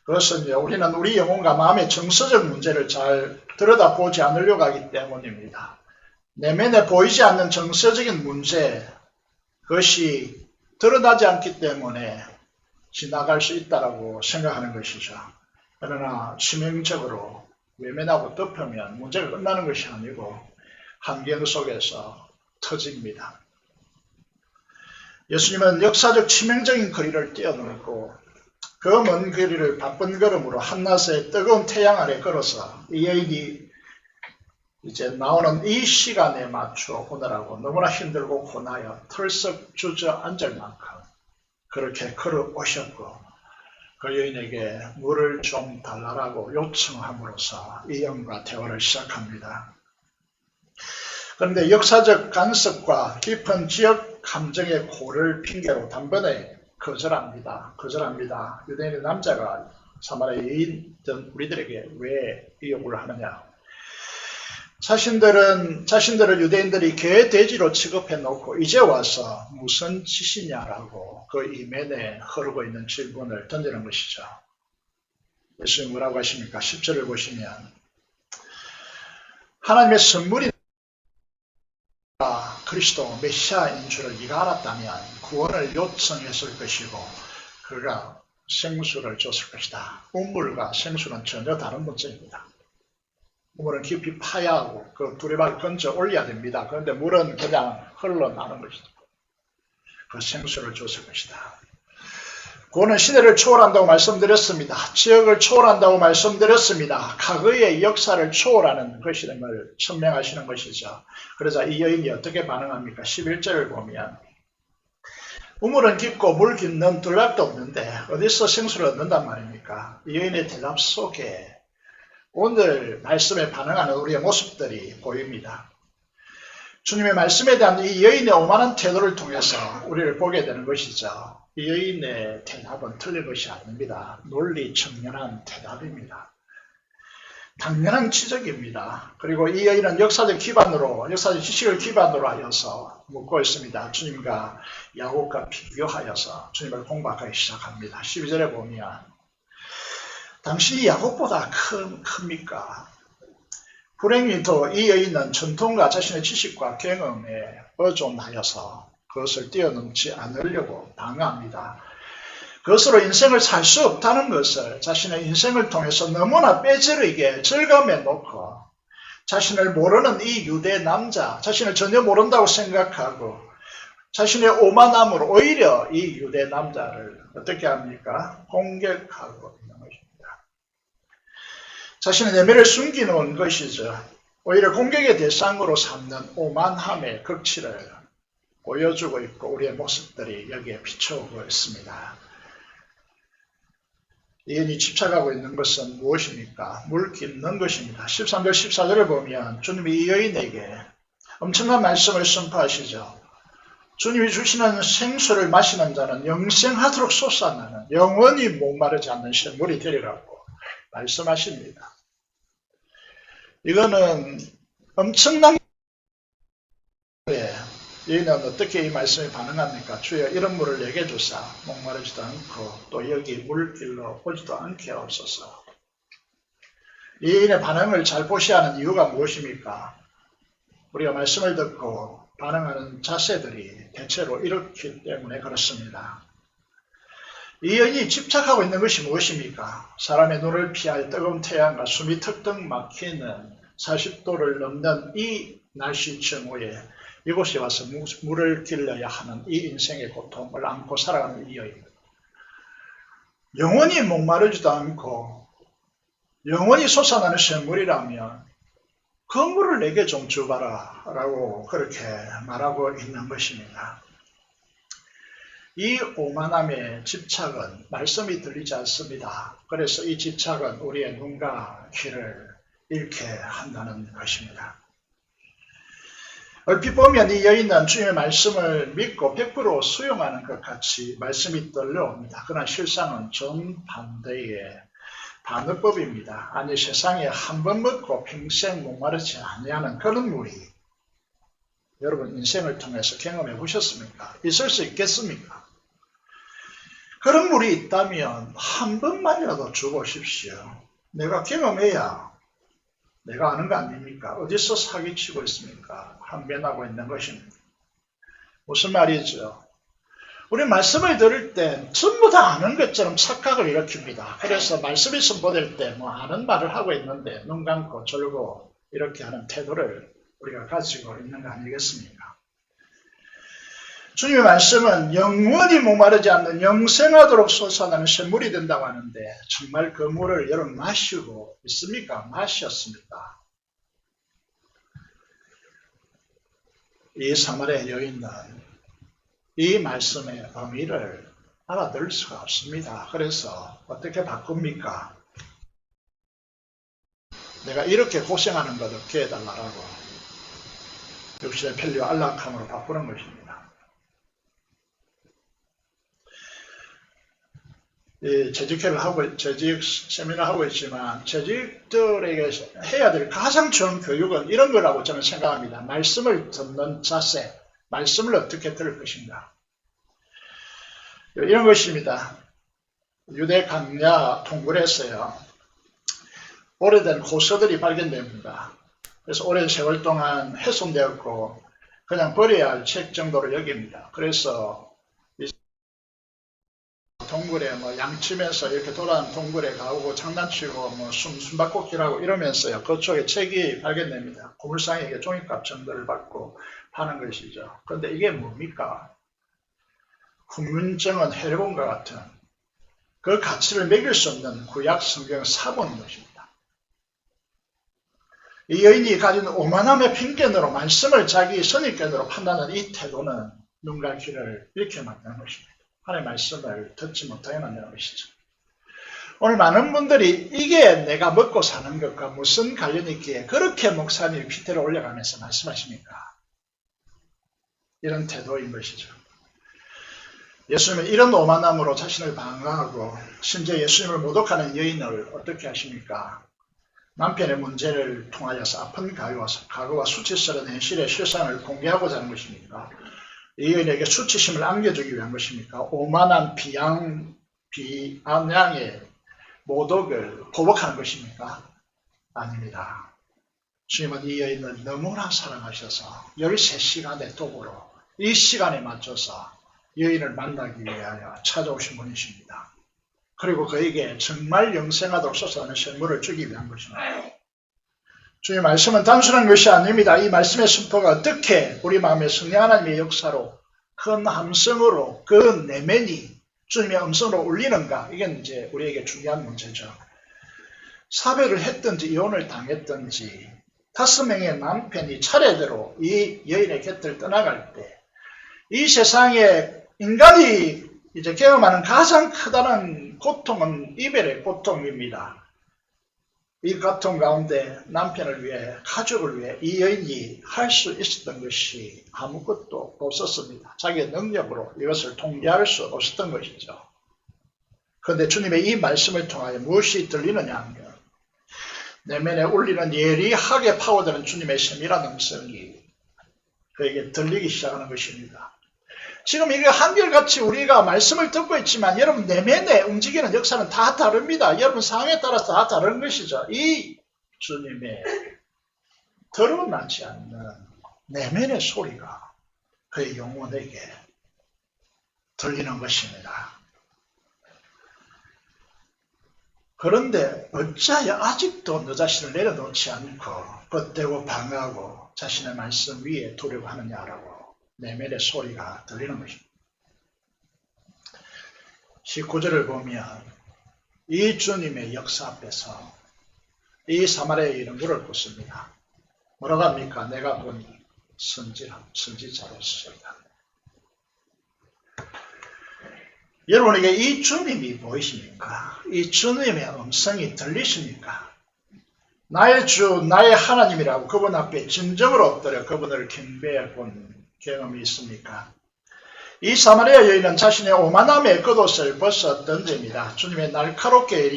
그것은 우리는 우리 영혼과 마음의 정서적 문제를 잘 들여다보지 않으려고 하기 때문입니다. 내면에 보이지 않는 정서적인 문제, 그것이 드러나지 않기 때문에 지나갈 수 있다고 생각하는 것이죠. 그러나 치명적으로 외면하고 덮으면 문제가 끝나는 것이 아니고 환경 속에서 터집니다. 예수님은 역사적 치명적인 거리를 뛰어넘고 그 먼 거리를 바쁜 걸음으로 한낮에 뜨거운 태양 아래 걸어서 이 여인이 이제 나오는 이 시간에 맞춰 오느라고 너무나 힘들고 고나여 털썩 주저앉을 만큼 그렇게 걸어오셨고 그 여인에게 물을 좀 달라고 요청함으로써 이 여인과 대화를 시작합니다. 그런데 역사적 간섭과 깊은 지역 감정의 고를 핑계로 단번에 거절합니다. 유대인의 남자가 사마리아 여인 등 우리들에게 왜 이 요구를 하느냐? 자신들을 유대인들이 개 돼지로 취급해 놓고 이제 와서 무슨 짓이냐라고 그 이면에 흐르고 있는 질문을 던지는 것이죠. 예수님 뭐라고 하십니까? 10절을 보시면 하나님의 선물이 그리스도 메시아인 줄을 네가 알았다면 구원을 요청했을 것이고 그가 생수를 줬을 것이다. 우물과 생수는 전혀 다른 문제입니다. 우물은 깊이 파야 하고 그 두레박을 건져 올려야 됩니다. 그런데 물은 그냥 흘러나는 것이다. 그 생수를 줬을 것이다. 구원은 시대를 초월한다고 말씀드렸습니다. 지역을 초월한다고 말씀드렸습니다. 과거의 역사를 초월하는 것이라는 걸 천명하시는 것이죠. 그러자 이 여인이 어떻게 반응합니까? 11절을 보면 우물은 깊고 물 깊는 둘락도 없는데 어디서 생수를 얻는단 말입니까? 이 여인의 대답 속에 오늘 말씀에 반응하는 우리의 모습들이 보입니다. 주님의 말씀에 대한 이 여인의 오만한 태도를 통해서 우리를 보게 되는 것이죠. 이 여인의 대답은 틀린 것이 아닙니다. 논리 청렴한 대답입니다. 당연한 지적입니다. 그리고 이 여인은 역사적 지식을 기반으로 하여서 묻고 있습니다. 주님과 야곱과 비교하여서 주님을 공박하기 시작합니다. 12절에 보면 당신이 야곱보다 큽니까? 불행히도 이 여인은 전통과 자신의 지식과 경험에 의존하여서 그것을 뛰어넘지 않으려고 방어합니다. 그것으로 인생을 살 수 없다는 것을 자신의 인생을 통해서 너무나 빼지르게 절감해 놓고 자신을 모르는 이 유대 남자, 자신을 전혀 모른다고 생각하고 자신의 오만함으로 오히려 이 유대 남자를 어떻게 합니까? 공격하고 있는 것입니다. 자신의 내면을 숨기는 것이죠. 오히려 공격의 대상으로 삼는 오만함의 극치를 보여주고 있고 우리의 모습들이 여기에 비춰오고 있습니다. 이 여인이 집착하고 있는 것은 무엇입니까? 물 깊는 것입니다. 13절 14절을 보면 주님이 이 여인에게 엄청난 말씀을 선포하시죠. 주님이 주시는 생수를 마시는 자는 영생하도록 솟아나는 영원히 목마르지 않는 샘물이 되리라고 말씀하십니다. 이거는 엄청난 여인은 어떻게 이 말씀에 반응합니까? 주여 이런 물을 내게 주사 목마르지도 않고 또 여기 물길로 오지도 않게 하옵소서. 이 여인의 반응을 잘 보셔야 하는 이유가 무엇입니까? 우리가 말씀을 듣고 반응하는 자세들이 대체로 이렇기 때문에 그렇습니다. 이 여인이 집착하고 있는 것이 무엇입니까? 사람의 눈을 피할 뜨거운 태양과 숨이 턱턱 막히는 40도를 넘는 이 날씨 층후에 이곳에 와서 물을 길러야 하는 이 인생의 고통을 안고 살아가는 이 여인. 영원히 목마르지도 않고 영원히 솟아나는 샘물이라면 그 물을 내게 좀 주봐라 라고 그렇게 말하고 있는 것입니다. 이 오만함의 집착은 말씀이 들리지 않습니다. 그래서 이 집착은 우리의 눈과 귀를 잃게 한다는 것입니다. 얼핏 보면 이 여인은 주님의 말씀을 믿고 100% 수용하는 것 같이 말씀이 들려옵니다. 그러나 실상은 정반대의 반어법입니다. 아니 세상에 한 번 먹고 평생 목마르지 아니하는 그런 물이 여러분 인생을 통해서 경험해 보셨습니까? 있을 수 있겠습니까? 그런 물이 있다면 한 번만이라도 주보십시오. 내가 경험해야 내가 아는 거 아닙니까? 어디서 사기치고 있습니까? 항변하고 있는 것입니다. 무슨 말이죠? 우리 말씀을 들을 때 전부 다 아는 것처럼 착각을 일으킵니다. 그래서 말씀이 선포될 때 뭐 아는 말을 하고 있는데 눈 감고 졸고 이렇게 하는 태도를 우리가 가지고 있는 거 아니겠습니까? 주님의 말씀은 영원히 목마르지 않는 영생하도록 솟아나는 샘물이 된다고 하는데 정말 그 물을 여러분 마시고 있습니까? 마셨습니까? 이 사마리아 여인은 이 말씀의 의미를 알아들을 수가 없습니다. 그래서 어떻게 바꿉니까? 내가 이렇게 고생하는 것 없게 해달라고 역시의 편리와 안락함으로 바꾸는 것입니다. 재직 세미나 하고 있지만 재직들에게 해야 될 가장 좋은 교육은 이런 거라고 저는 생각합니다. 말씀을 듣는 자세, 말씀을 어떻게 들을 것인가. 이런 것입니다. 유대 강야 동굴에서요. 오래된 고서들이 발견됩니다. 그래서 오랜 세월 동안 훼손되었고 그냥 버려야 할 책 정도로 여깁니다. 그래서 동굴에 양치면서 이렇게 돌아다니는 동굴에 가고 장난치고 숨바꼭질하고 이러면서요. 그쪽에 책이 발견됩니다. 고물상에게 종이값 정도를 받고 파는 것이죠. 그런데 이게 뭡니까? 훈문정은 해로운과 같은 그 가치를 매길 수 없는 구약 성경을 사보는 것입니다. 이 여인이 가진 오만함의 편견으로 말씀을 자기 선입견으로 판단하는 이 태도는 눈과 귀를 잃게 만드는 것입니다. 하나님의 말씀을 듣지 못하게 만드는 것이죠. 오늘 많은 분들이 이게 내가 먹고 사는 것과 무슨 관련이 있기에 그렇게 목사님이 피태를 올려가면서 말씀하십니까? 이런 태도인 것이죠. 예수님은 이런 오만함으로 자신을 방어하고 심지어 예수님을 모독하는 여인을 어떻게 하십니까? 남편의 문제를 통하여서 아픈 과거와 수치스러운 현실의 실상을 공개하고자 하는 것입니까? 이 여인에게 수치심을 안겨주기 위한 것입니까? 오만한 비아냥의 모독을 보복하는 것입니까? 아닙니다. 주님은 이 여인을 너무나 사랑하셔서 13시간의 도구로 이 시간에 맞춰서 여인을 만나기 위하여 찾아오신 분이십니다. 그리고 그에게 정말 영생하도록 솟아나는 선물을 주기 위한 것입니다. 주의 말씀은 단순한 것이 아닙니다. 이 말씀의 선포가 어떻게 우리 마음에 성령 하나님의 역사로 큰 함성으로 그 내면이 주님의 음성으로 울리는가? 이게 이제 우리에게 중요한 문제죠. 사별을 했든지 이혼을 당했든지 5명의 남편이 차례대로 이 여인의 곁을 떠나갈 때 이 세상에 인간이 이제 경험하는 가장 크다는 고통은 이별의 고통입니다. 이 고통 가운데 남편을 위해 가족을 위해 이 여인이 할 수 있었던 것이 아무것도 없었습니다. 자기의 능력으로 이것을 통제할 수 없었던 것이죠. 그런데 주님의 이 말씀을 통하여 무엇이 들리느냐 하면 내면에 울리는 예리하게 파고드는 주님의 세밀한 음성이 그에게 들리기 시작하는 것입니다. 지금 이게 한결같이 우리가 말씀을 듣고 있지만 여러분 내면에 움직이는 역사는 다 다릅니다. 여러분 상황에 따라서 다 다른 것이죠. 이 주님의 드러나지 않는 내면의 소리가 그의 영혼에게 들리는 것입니다. 그런데 어찌하여 아직도 너 자신을 내려놓지 않고 뻗대고 방어하고 자신의 말씀 위에 두려고 하느냐라고 내면의 소리가 들리는 것입니다. 19절을 보면 이 주님의 역사 앞에서 이 사마리아의 이는 무릎 꿇습니다. 뭐라고 합니까? 내가 보니 선지자로서이다. 여러분에게 이 주님이 보이십니까? 이 주님의 음성이 들리십니까? 나의 주, 나의 하나님이라고 그분 앞에 진정으로 엎드려 그분을 경배해 본 경험이 있습니까? 이 사마리아 여인은 자신의 오만함의 겉옷을 벗어 던집니다. 주님의 날카롭게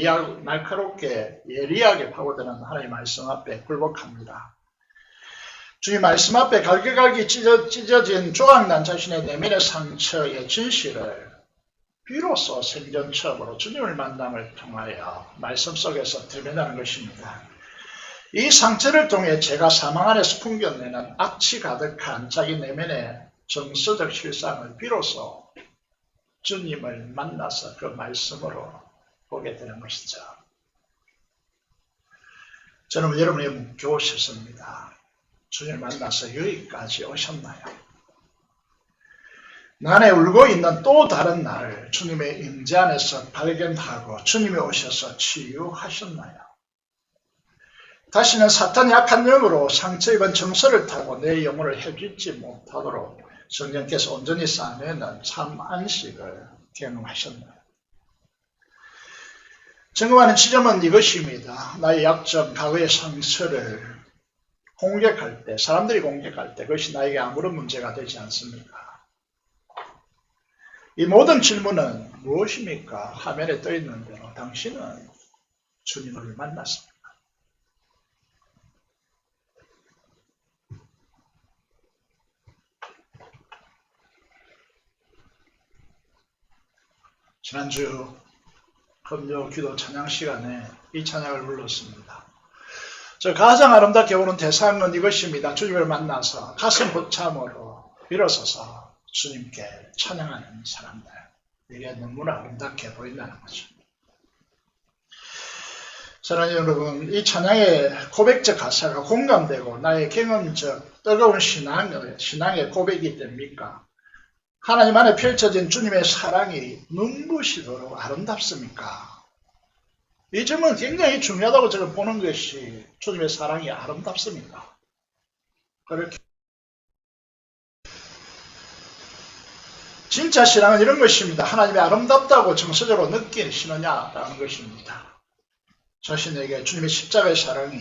예리하게 파고드는 하나님의 말씀 앞에 굴복합니다. 주님 말씀 앞에 갈기갈기 찢어진 조각난 자신의 내면의 상처의 진실을 비로소 생전 처음으로 주님을 만남을 통하여 말씀 속에서 드러내는 것입니다. 이 상처를 통해 제가 사망 안에서 풍겨내는 악취 가득한 자기 내면의 정서적 실상을 비로소 주님을 만나서 그 말씀으로 보게 되는 것이죠. 저는 여러분의 묵게 오셨습니다. 주님을 만나서 여기까지 오셨나요? 나 안에 울고 있는 또 다른 나를 주님의 임재 안에서 발견하고 주님이 오셔서 치유하셨나요? 다시는 사탄의 악한 영으로 상처 입은 정서를 타고 내 영혼을 해주지 못하도록 성령께서 온전히 쌓아내는 참 안식을 경험하셨나요? 점검하는 지점은 이것입니다. 나의 약점, 과거의 상처를 공격할 때, 사람들이 공격할 때 그것이 나에게 아무런 문제가 되지 않습니까? 이 모든 질문은 무엇입니까? 화면에 떠 있는 대로 당신은 주님을 만났습니까? 지난주 금요 기도 찬양 시간에 이 찬양을 불렀습니다. 저 가장 아름답게 오는 대상은 이것입니다. 주님을 만나서 가슴 벅참으로 일어서서 주님께 찬양하는 사람들. 이게 너무나 아름답게 보인다는 거죠. 사랑하는 여러분, 이 찬양의 고백적 가사가 공감되고 나의 경험적 뜨거운 신앙의 고백이 됩니까? 하나님 안에 펼쳐진 주님의 사랑이 눈부시도록 아름답습니까? 이 점은 굉장히 중요하다고 저는 보는 것이 주님의 사랑이 아름답습니까? 그렇게 진짜 신앙은 이런 것입니다. 하나님이 아름답다고 정서적으로 느끼시느냐라는 것입니다. 자신에게 주님의 십자가의 사랑이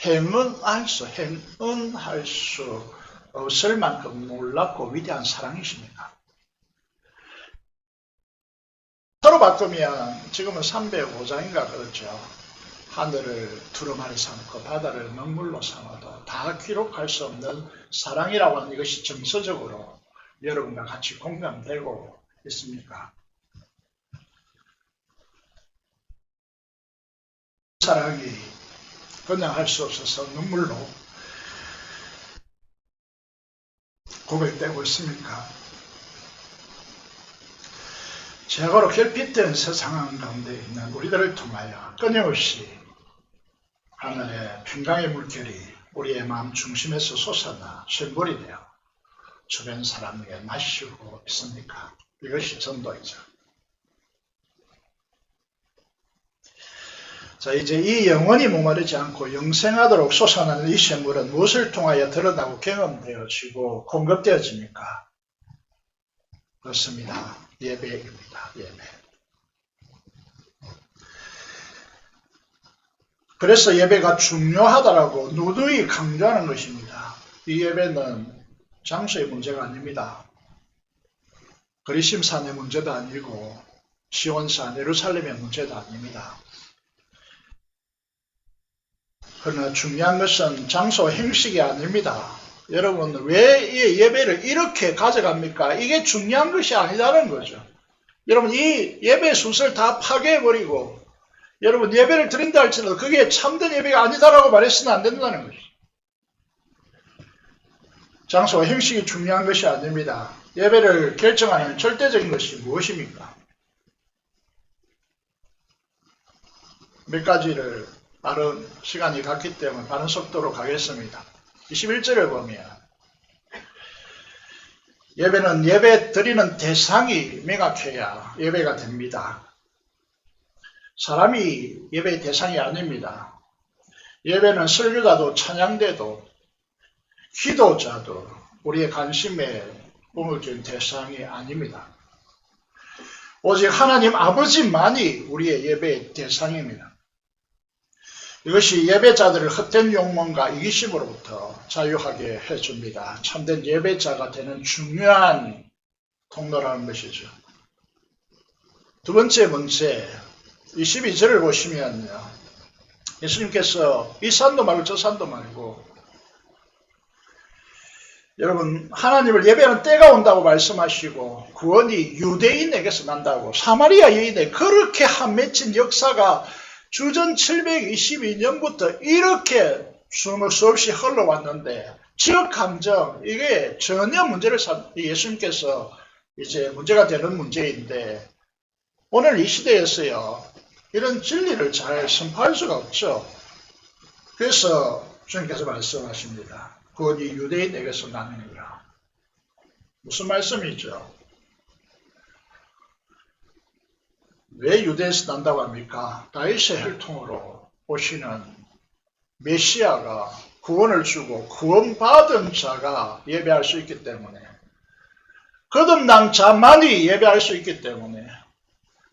행운할 수 없을 만큼 놀랍고 위대한 사랑이십니다. 서로 바꾸면 지금은 305장인가 그렇죠. 하늘을 두루마리 삼고 바다를 먹물로 삼아도 다 기록할 수 없는 사랑이라고 하는 이것이 정서적으로 여러분과 같이 공감되고 있습니까? 사랑이 그냥 할 수 없어서 눈물로 고백되고 있습니까? 죄악으로 결핍된 세상 가운데 있는 우리들을 통하여 끊임없이 하늘의 평강의 물결이 우리의 마음 중심에서 솟아나 샘물이 되어 주변 사람에게 마시고 있습니까? 이것이 전도이죠. 자, 이제 이 영원히 목마르지 않고 영생하도록 솟아나는 이 샘물은 무엇을 통하여 드러나고 경험되어지고 공급되어집니까? 그렇습니다. 예배입니다. 예배. 그래서 예배가 중요하다라고 누누이 강조하는 것입니다. 이 예배는 장소의 문제가 아닙니다. 그리심산의 문제도 아니고 시온산, 예루살렘의 문제도 아닙니다. 그러나 중요한 것은 장소 형식이 아닙니다. 여러분, 왜 이 예배를 이렇게 가져갑니까? 이게 중요한 것이 아니라는 거죠. 여러분, 이 예배 순서를 다 파괴해버리고 여러분 예배를 드린다 할지라도 그게 참된 예배가 아니다라고 말했으면 안 된다는 거죠. 장소와 형식이 중요한 것이 아닙니다. 예배를 결정하는 절대적인 것이 무엇입니까? 몇 가지를 빠른 시간이 갔기 때문에 빠른 속도로 가겠습니다. 21절을 보면 예배는 예배 드리는 대상이 명확해야 예배가 됩니다. 사람이 예배의 대상이 아닙니다. 예배는 설교자도 찬양대도 기도자도 우리의 관심에 꿈을 준 대상이 아닙니다. 오직 하나님 아버지만이 우리의 예배의 대상입니다. 이것이 예배자들을 헛된 욕망과 이기심으로부터 자유하게 해줍니다. 참된 예배자가 되는 중요한 통로라는 것이죠. 두 번째 문제 22절을 보시면요. 예수님께서 이 산도 말고 저 산도 말고 여러분 하나님을 예배하는 때가 온다고 말씀하시고 구원이 유대인에게서 난다고 사마리아 여인에 그렇게 한 맺힌 역사가 주전 722년부터 이렇게 수없이 흘러왔는데 지역 감정 이게 전혀 문제를 예수님께서 이제 문제가 되는 문제인데 오늘 이 시대에서요 이런 진리를 잘 선포할 수가 없죠. 그래서 주님께서 말씀하십니다. 구원이 유대인에게서 나느니라. 무슨 말씀이죠? 왜 유대에서 난다고 합니까? 다윗의 혈통으로 오시는 메시아가 구원을 주고 구원받은 자가 예배할 수 있기 때문에 거듭난 자만이 예배할 수 있기 때문에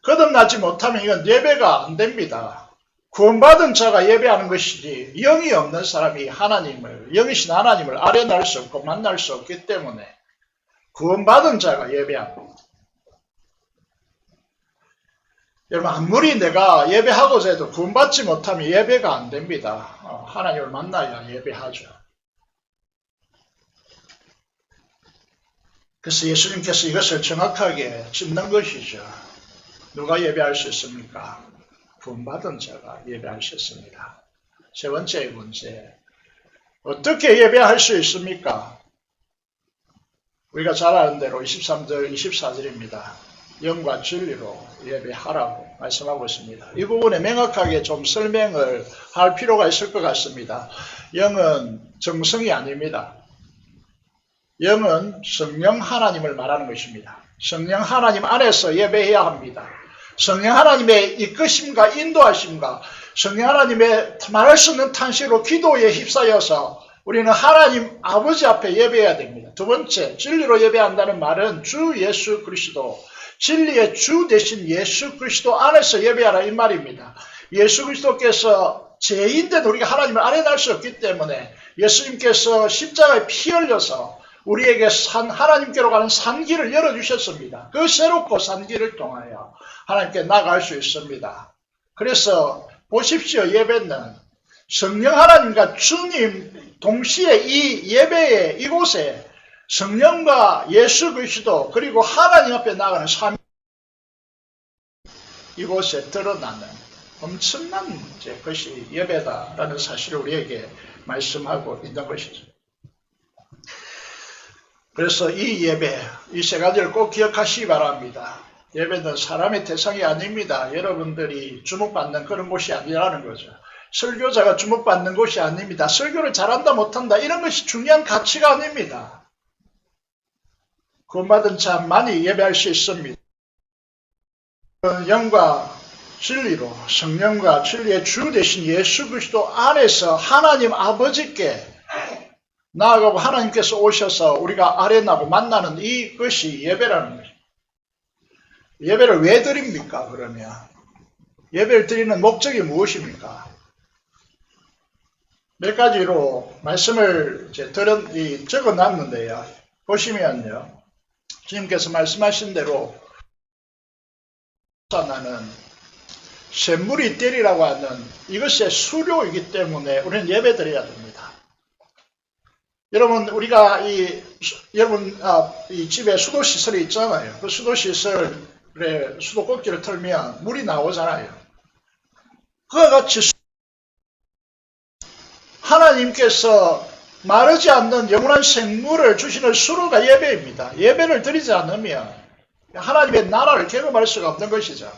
거듭나지 못하면 이건 예배가 안 됩니다. 구원받은 자가 예배하는 것이지 영이 없는 사람이 하나님을 영이신 하나님을 아련할 수 없고 만날 수 없기 때문에 구원받은 자가 예배합니다. 여러분 아무리 내가 예배하고자 해도 구원받지 못하면 예배가 안 됩니다. 하나님을 만나야 예배하죠. 그래서 예수님께서 이것을 정확하게 짚는 것이죠. 누가 예배할 수 있습니까? 구원받은 자가 예배할 수 있습니다. 세 번째 문제, 어떻게 예배할 수 있습니까? 우리가 잘 아는 대로 23절, 24절입니다. 영과 진리로 예배하라고 말씀하고 있습니다. 이 부분에 명확하게 좀 설명을 할 필요가 있을 것 같습니다. 영은 정성이 아닙니다. 영은 성령 하나님을 말하는 것입니다. 성령 하나님 안에서 예배해야 합니다. 성령 하나님의 이끄심과 인도하심과 성령 하나님의 말할 수 없는 탄식으로 기도에 휩싸여서 우리는 하나님 아버지 앞에 예배해야 됩니다. 두 번째, 진리로 예배한다는 말은 주 예수 그리스도, 진리의 주 대신 예수 그리스도 안에서 예배하라 이 말입니다. 예수 그리스도께서 죄인된 우리가 하나님을 아련할 수 없기 때문에 예수님께서 십자가에 피 흘려서 우리에게 하나님께로 가는 산길을 열어주셨습니다. 그 새롭고 산길을 통하여 하나님께 나아갈 수 있습니다. 그래서 보십시오. 예배는 성령 하나님과 주님 동시에 이 예배의 이곳에 성령과 예수 그리스도 그리고 하나님 앞에 나가는 삶 이곳에 드러나는 엄청난 것이 예배다라는 사실을 우리에게 말씀하고 있는 것이죠. 그래서 이 예배, 이 세 가지를 꼭 기억하시기 바랍니다. 예배는 사람의 대상이 아닙니다. 여러분들이 주목받는 그런 곳이 아니라는 거죠. 설교자가 주목받는 곳이 아닙니다. 설교를 잘한다 못한다 이런 것이 중요한 가치가 아닙니다. 구원받은 자만이 예배할 수 있습니다. 영과 진리로 성령과 진리의 주 대신 예수 그리스도 안에서 하나님 아버지께 나아가고 하나님께서 오셔서 우리가 아련하고 만나는 이것이 예배라는 것입니다. 예배를 왜 드립니까? 그러면 예배를 드리는 목적이 무엇입니까? 몇 가지로 말씀을 적어놨는데요. 보시면요. 주님께서 말씀하신 대로 나는 샘물이 되리라고 하는 이것의 수료이기 때문에 우리는 예배 드려야 됩니다. 여러분 우리가 이 집에 수도시설이 있잖아요. 그 수도시설에 수도꼭지를 틀면 물이 나오잖아요. 그와 같이 하나님께서 마르지 않는 영원한 생물을 주시는 수로가 예배입니다. 예배를 드리지 않으면 하나님의 나라를 경험할 수가 없는 것이죠.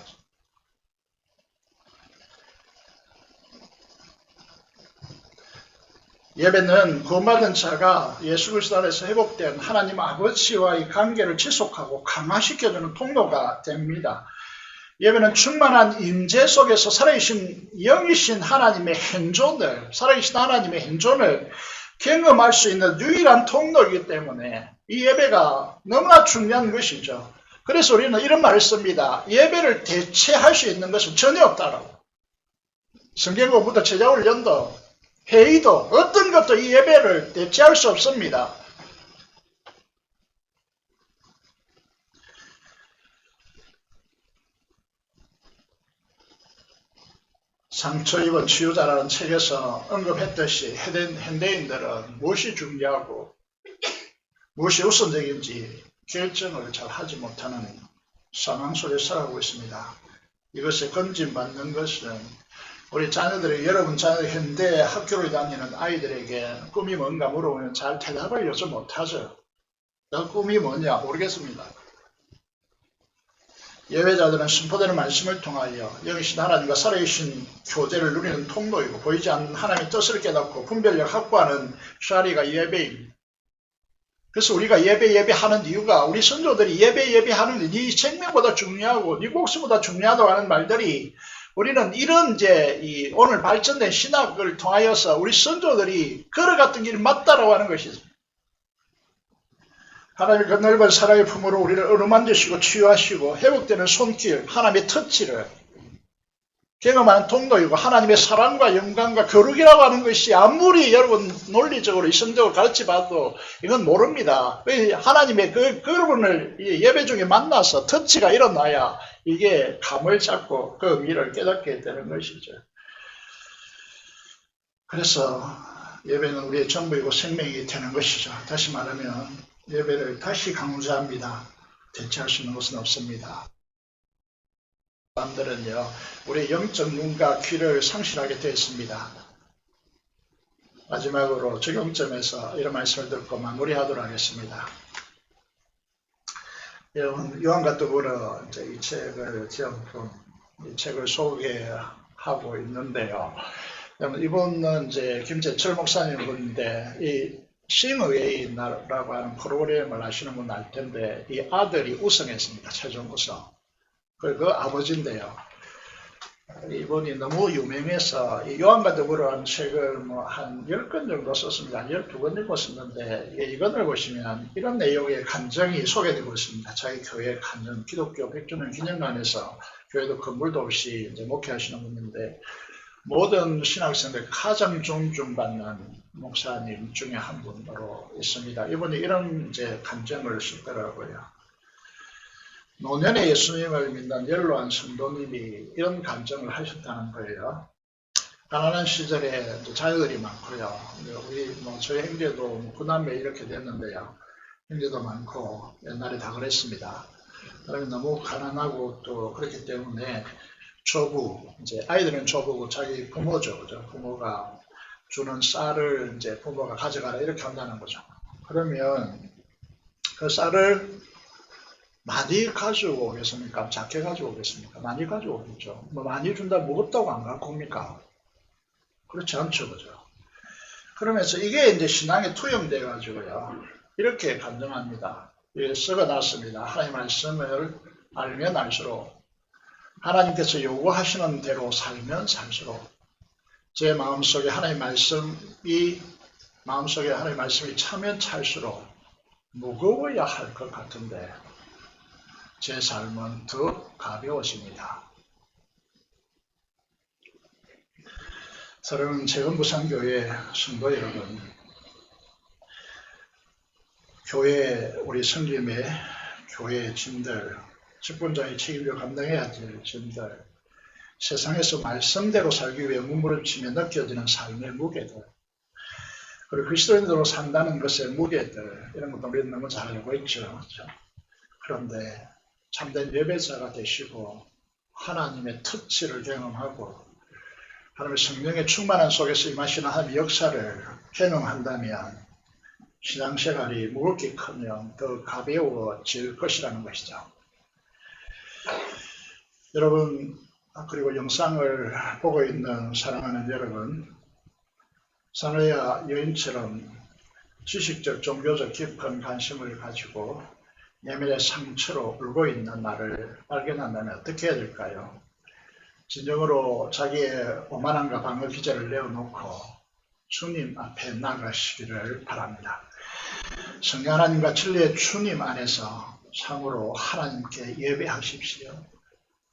예배는 구원받은 자가 예수 그리스도 안에서 회복된 하나님 아버지와의 관계를 지속하고 강화시켜주는 통로가 됩니다. 예배는 충만한 임재 속에서 살아계신 영이신 하나님의 행존을, 살아계신 하나님의 행존을 경험할 수 있는 유일한 통로이기 때문에 이 예배가 너무나 중요한 것이죠. 그래서 우리는 이런 말을 씁니다. 예배를 대체할 수 있는 것은 전혀 없다라고. 성경 공부도 제자훈련도 회의도 어떤 것도 이 예배를 대체할 수 없습니다. 상처 입은 치유자라는 책에서 언급했듯이 현대인들은 무엇이 중요하고 무엇이 우선적인지 결정을 잘 하지 못하는 상황 속에 살아가고 있습니다. 이것에 건진받는 것은 우리 자녀들이, 여러분 자녀들 현대 학교를 다니는 아이들에게 꿈이 뭔가 물어보면 잘 대답을 요즘 못하죠. 너 꿈이 뭐냐 모르겠습니다. 예배자들은 선포되는 말씀을 통하여 영이신 하나님과 살아계신 교제를 누리는 통로이고 보이지 않는 하나님의 뜻을 깨닫고 분별력 확보하는 자리가 예배입니다. 그래서 우리가 예배하는 이유가 우리 선조들이 예배하는 네 생명보다 중요하고 네 목숨보다 중요하다고 하는 말들이 우리는 이런 이 오늘 발전된 신학을 통하여서 우리 선조들이 걸어갔던 길이 맞다라고 하는 것이죠. 하나님의 그 넓은 사랑의 품으로 우리를 어루만지시고 치유하시고 회복되는 손길, 하나님의 터치를 경험하는 통로이고 하나님의 사랑과 영광과 거룩이라고 하는 것이 아무리 여러분 논리적으로 이성적으로 가르쳐봐도 이건 모릅니다. 하나님의 그분을 예배 중에 만나서 터치가 일어나야 이게 감을 잡고 그 의미를 깨닫게 되는 것이죠. 그래서 예배는 우리의 전부이고 생명이 되는 것이죠. 다시 말하면 예배를 다시 강조합니다. 대체할 수 있는 것은 없습니다. 사람들은요, 우리의 영적 눈과 귀를 상실하게 되었습니다. 마지막으로 적용점에서 이런 말씀을 듣고 마무리하도록 하겠습니다. 요한가토부로 이 책을 소개하고 있는데요. 이분은 김재철 목사님 분인데 이 싱어웨이라고 하는 프로그램을 아시는 분 알 텐데 이 아들이 우승했습니다. 최종 우승. 그 아버지인데요. 이분이 너무 유명해서 이 요한가토부로 한 책을 한 10권 정도 썼습니다. 12권 정도 썼는데 이건을 보시면 이런 내용의 간증이 소개되고 있습니다. 자기 교회 간증, 기독교 100주년 기념관에서 교회도 건물도 없이 목회하시는 분인데 모든 신학생들 가장 존중받는 목사님 중에 한 분으로 있습니다. 이분이 이런 간증을 썼더라고요. 노년에 예수님을 믿는 연로한 성도님이 이런 간증을 하셨다는 거예요. 가난한 시절에 자녀들이 많고요. 우리 저희 형제도 9남매 이렇게 됐는데요. 형제도 많고 옛날에 다 그랬습니다. 그러면 너무 가난하고 또 그렇기 때문에 조부, 아이들은 조부고 자기 부모죠. 그죠? 부모가 주는 쌀을 부모가 가져가라 이렇게 한다는 거죠. 그러면 그 쌀을 많이 가지고 오겠습니까? 작게 가지고 오겠습니까? 많이 가지고 오겠죠. 많이 준다 무겁다고 안 갖고 옵니까? 그렇지 않죠. 그죠? 그러면서 이게 신앙에 투영돼 가지고요. 이렇게 간증합니다. 이게 썩어놨습니다. 하나님 말씀을 알면 알수록 하나님께서 요구하시는 대로 살면 살수록 제 마음속에 하나님 말씀이 차면 찰수록 무거워야 할 것 같은데 제 삶은 더 가벼워집니다. 사랑하는 재건부산교회 성도 여러분, 교회 우리 성김의 교회 짐들, 직분자의 책임을 감당해야 될 짐들, 세상에서 말씀대로 살기 위해 몸부림치며 느껴지는 삶의 무게들, 그리고 그리스도인으로 산다는 것의 무게들, 이런 것도 우리는 너무 잘 알고 있죠. 그렇죠? 그런데 참된 예배자가 되시고 하나님의 터치를 경험하고 하나님의 성령의 충만한 속에서 임하시는 하나님의 역사를 경험한다면 신앙생활이 무겁게 크면 더 가벼워질 것이라는 것이죠. 여러분, 그리고 영상을 보고 있는 사랑하는 여러분, 사마리아 여인처럼 지식적, 종교적 깊은 관심을 가지고 내면의 상처로 울고 있는 나를 발견한다면 어떻게 해야 될까요? 진정으로 자기의 오만함과 방어 기제를 내어놓고 주님 앞에 나가시기를 바랍니다. 성령 하나님과 진리의 주님 안에서 참으로 하나님께 예배하십시오.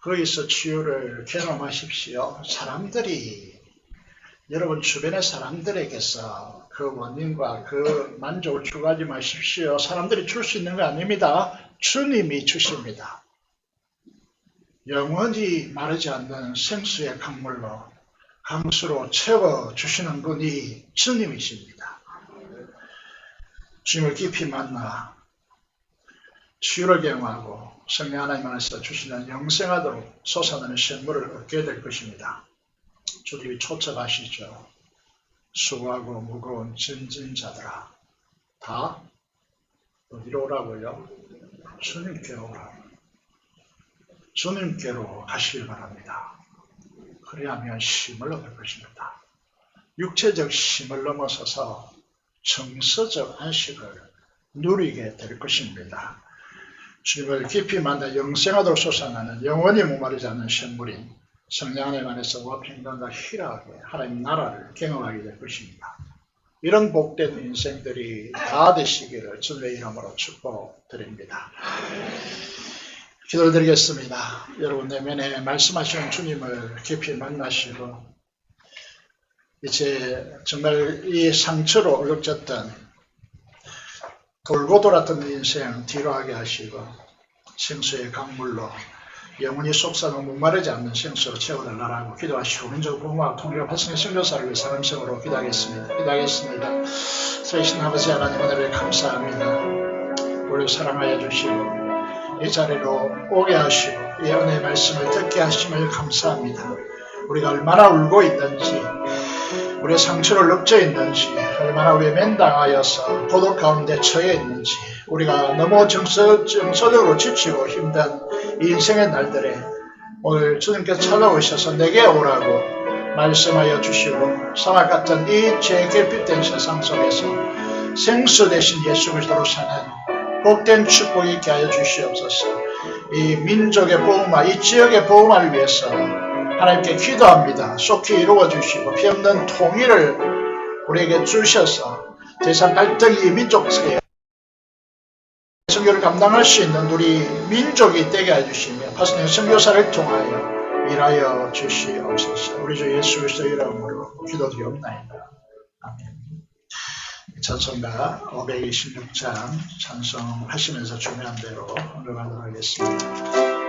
거기서 치유를 경험하십시오. 사람들이, 여러분 주변의 사람들에게서 그 원인과 그 만족을 추구하지 마십시오. 사람들이 줄 수 있는 거 아닙니다. 주님이 주십니다. 영원히 마르지 않는 생수의 강물로, 강수로 채워주시는 분이 주님이십니다. 주님을 깊이 만나 치유를 경험하고 성령 하나님 안에서 주시는 영생하도록 솟아나는 생물을 얻게 될 것입니다. 주님이 초청하시죠. 수고하고 무거운 짐진 자들아, 다 어디로 오라고요? 주님께로 오라고. 주님께로 가시길 바랍니다. 그래야만 힘을 얻을 것입니다. 육체적 힘을 넘어서서 정서적 안식을 누리게 될 것입니다. 주님을 깊이 만나 영생하도록 솟아나는 영원히 목마르지 않는 생물인 성령 하나님 안에서 평강과 희락하게 하나님 나라를 경험하게 될 것입니다. 이런 복된 인생들이 다 되시기를 주님의 이름으로 축복드립니다. 기도드리겠습니다. 여러분 내면에 말씀하시는 주님을 깊이 만나시고 이제 정말 이 상처로 얼룩졌던 돌고 돌았던 인생 뒤로하게 하시고 생수의 강물로 영원히 속삭여 목마르지 않는 생수로 채워달라고 기도하시고 오른쪽 부모와 통일과 발성의 선교사를 위해 사람성으로 기도하겠습니다. 세신 아버지 하나님 오늘을 감사합니다. 우리를 사랑하여 주시고 이 자리로 오게 하시고 이 은혜의 말씀을 듣게 하심을 감사합니다. 우리가 얼마나 울고 있는지, 우리의 상처를 엎져 있는지, 얼마나 외면당하여서 고독 가운데 처해 있는지, 우리가 너무 정서적으로 지치고 힘든 이 인생의 날들에 오늘 주님께서 찾아오셔서 내게 오라고 말씀하여 주시고 사막 같은 이 죄 결핍된 세상 속에서 생수 대신 예수 그리스도로 사는 복된 축복이 있게 하여 주시옵소서. 이 민족의 복음화, 이 지역의 복음화를 위해서 하나님께 기도합니다. 속히 이루어 주시고 피 없는 통일을 우리에게 주셔서 대상 갈등이 민족 속에 선교를 감당할 수 있는 우리 민족이 되게 해주시며 파수님 선교사를 통하여 일하여 주시옵소서. 우리 주 예수 그리스도의 이름으로 기도드리옵나이다. 아멘. 찬송가 526장 찬송하시면서 준비한 대로 응답하도록 하겠습니다.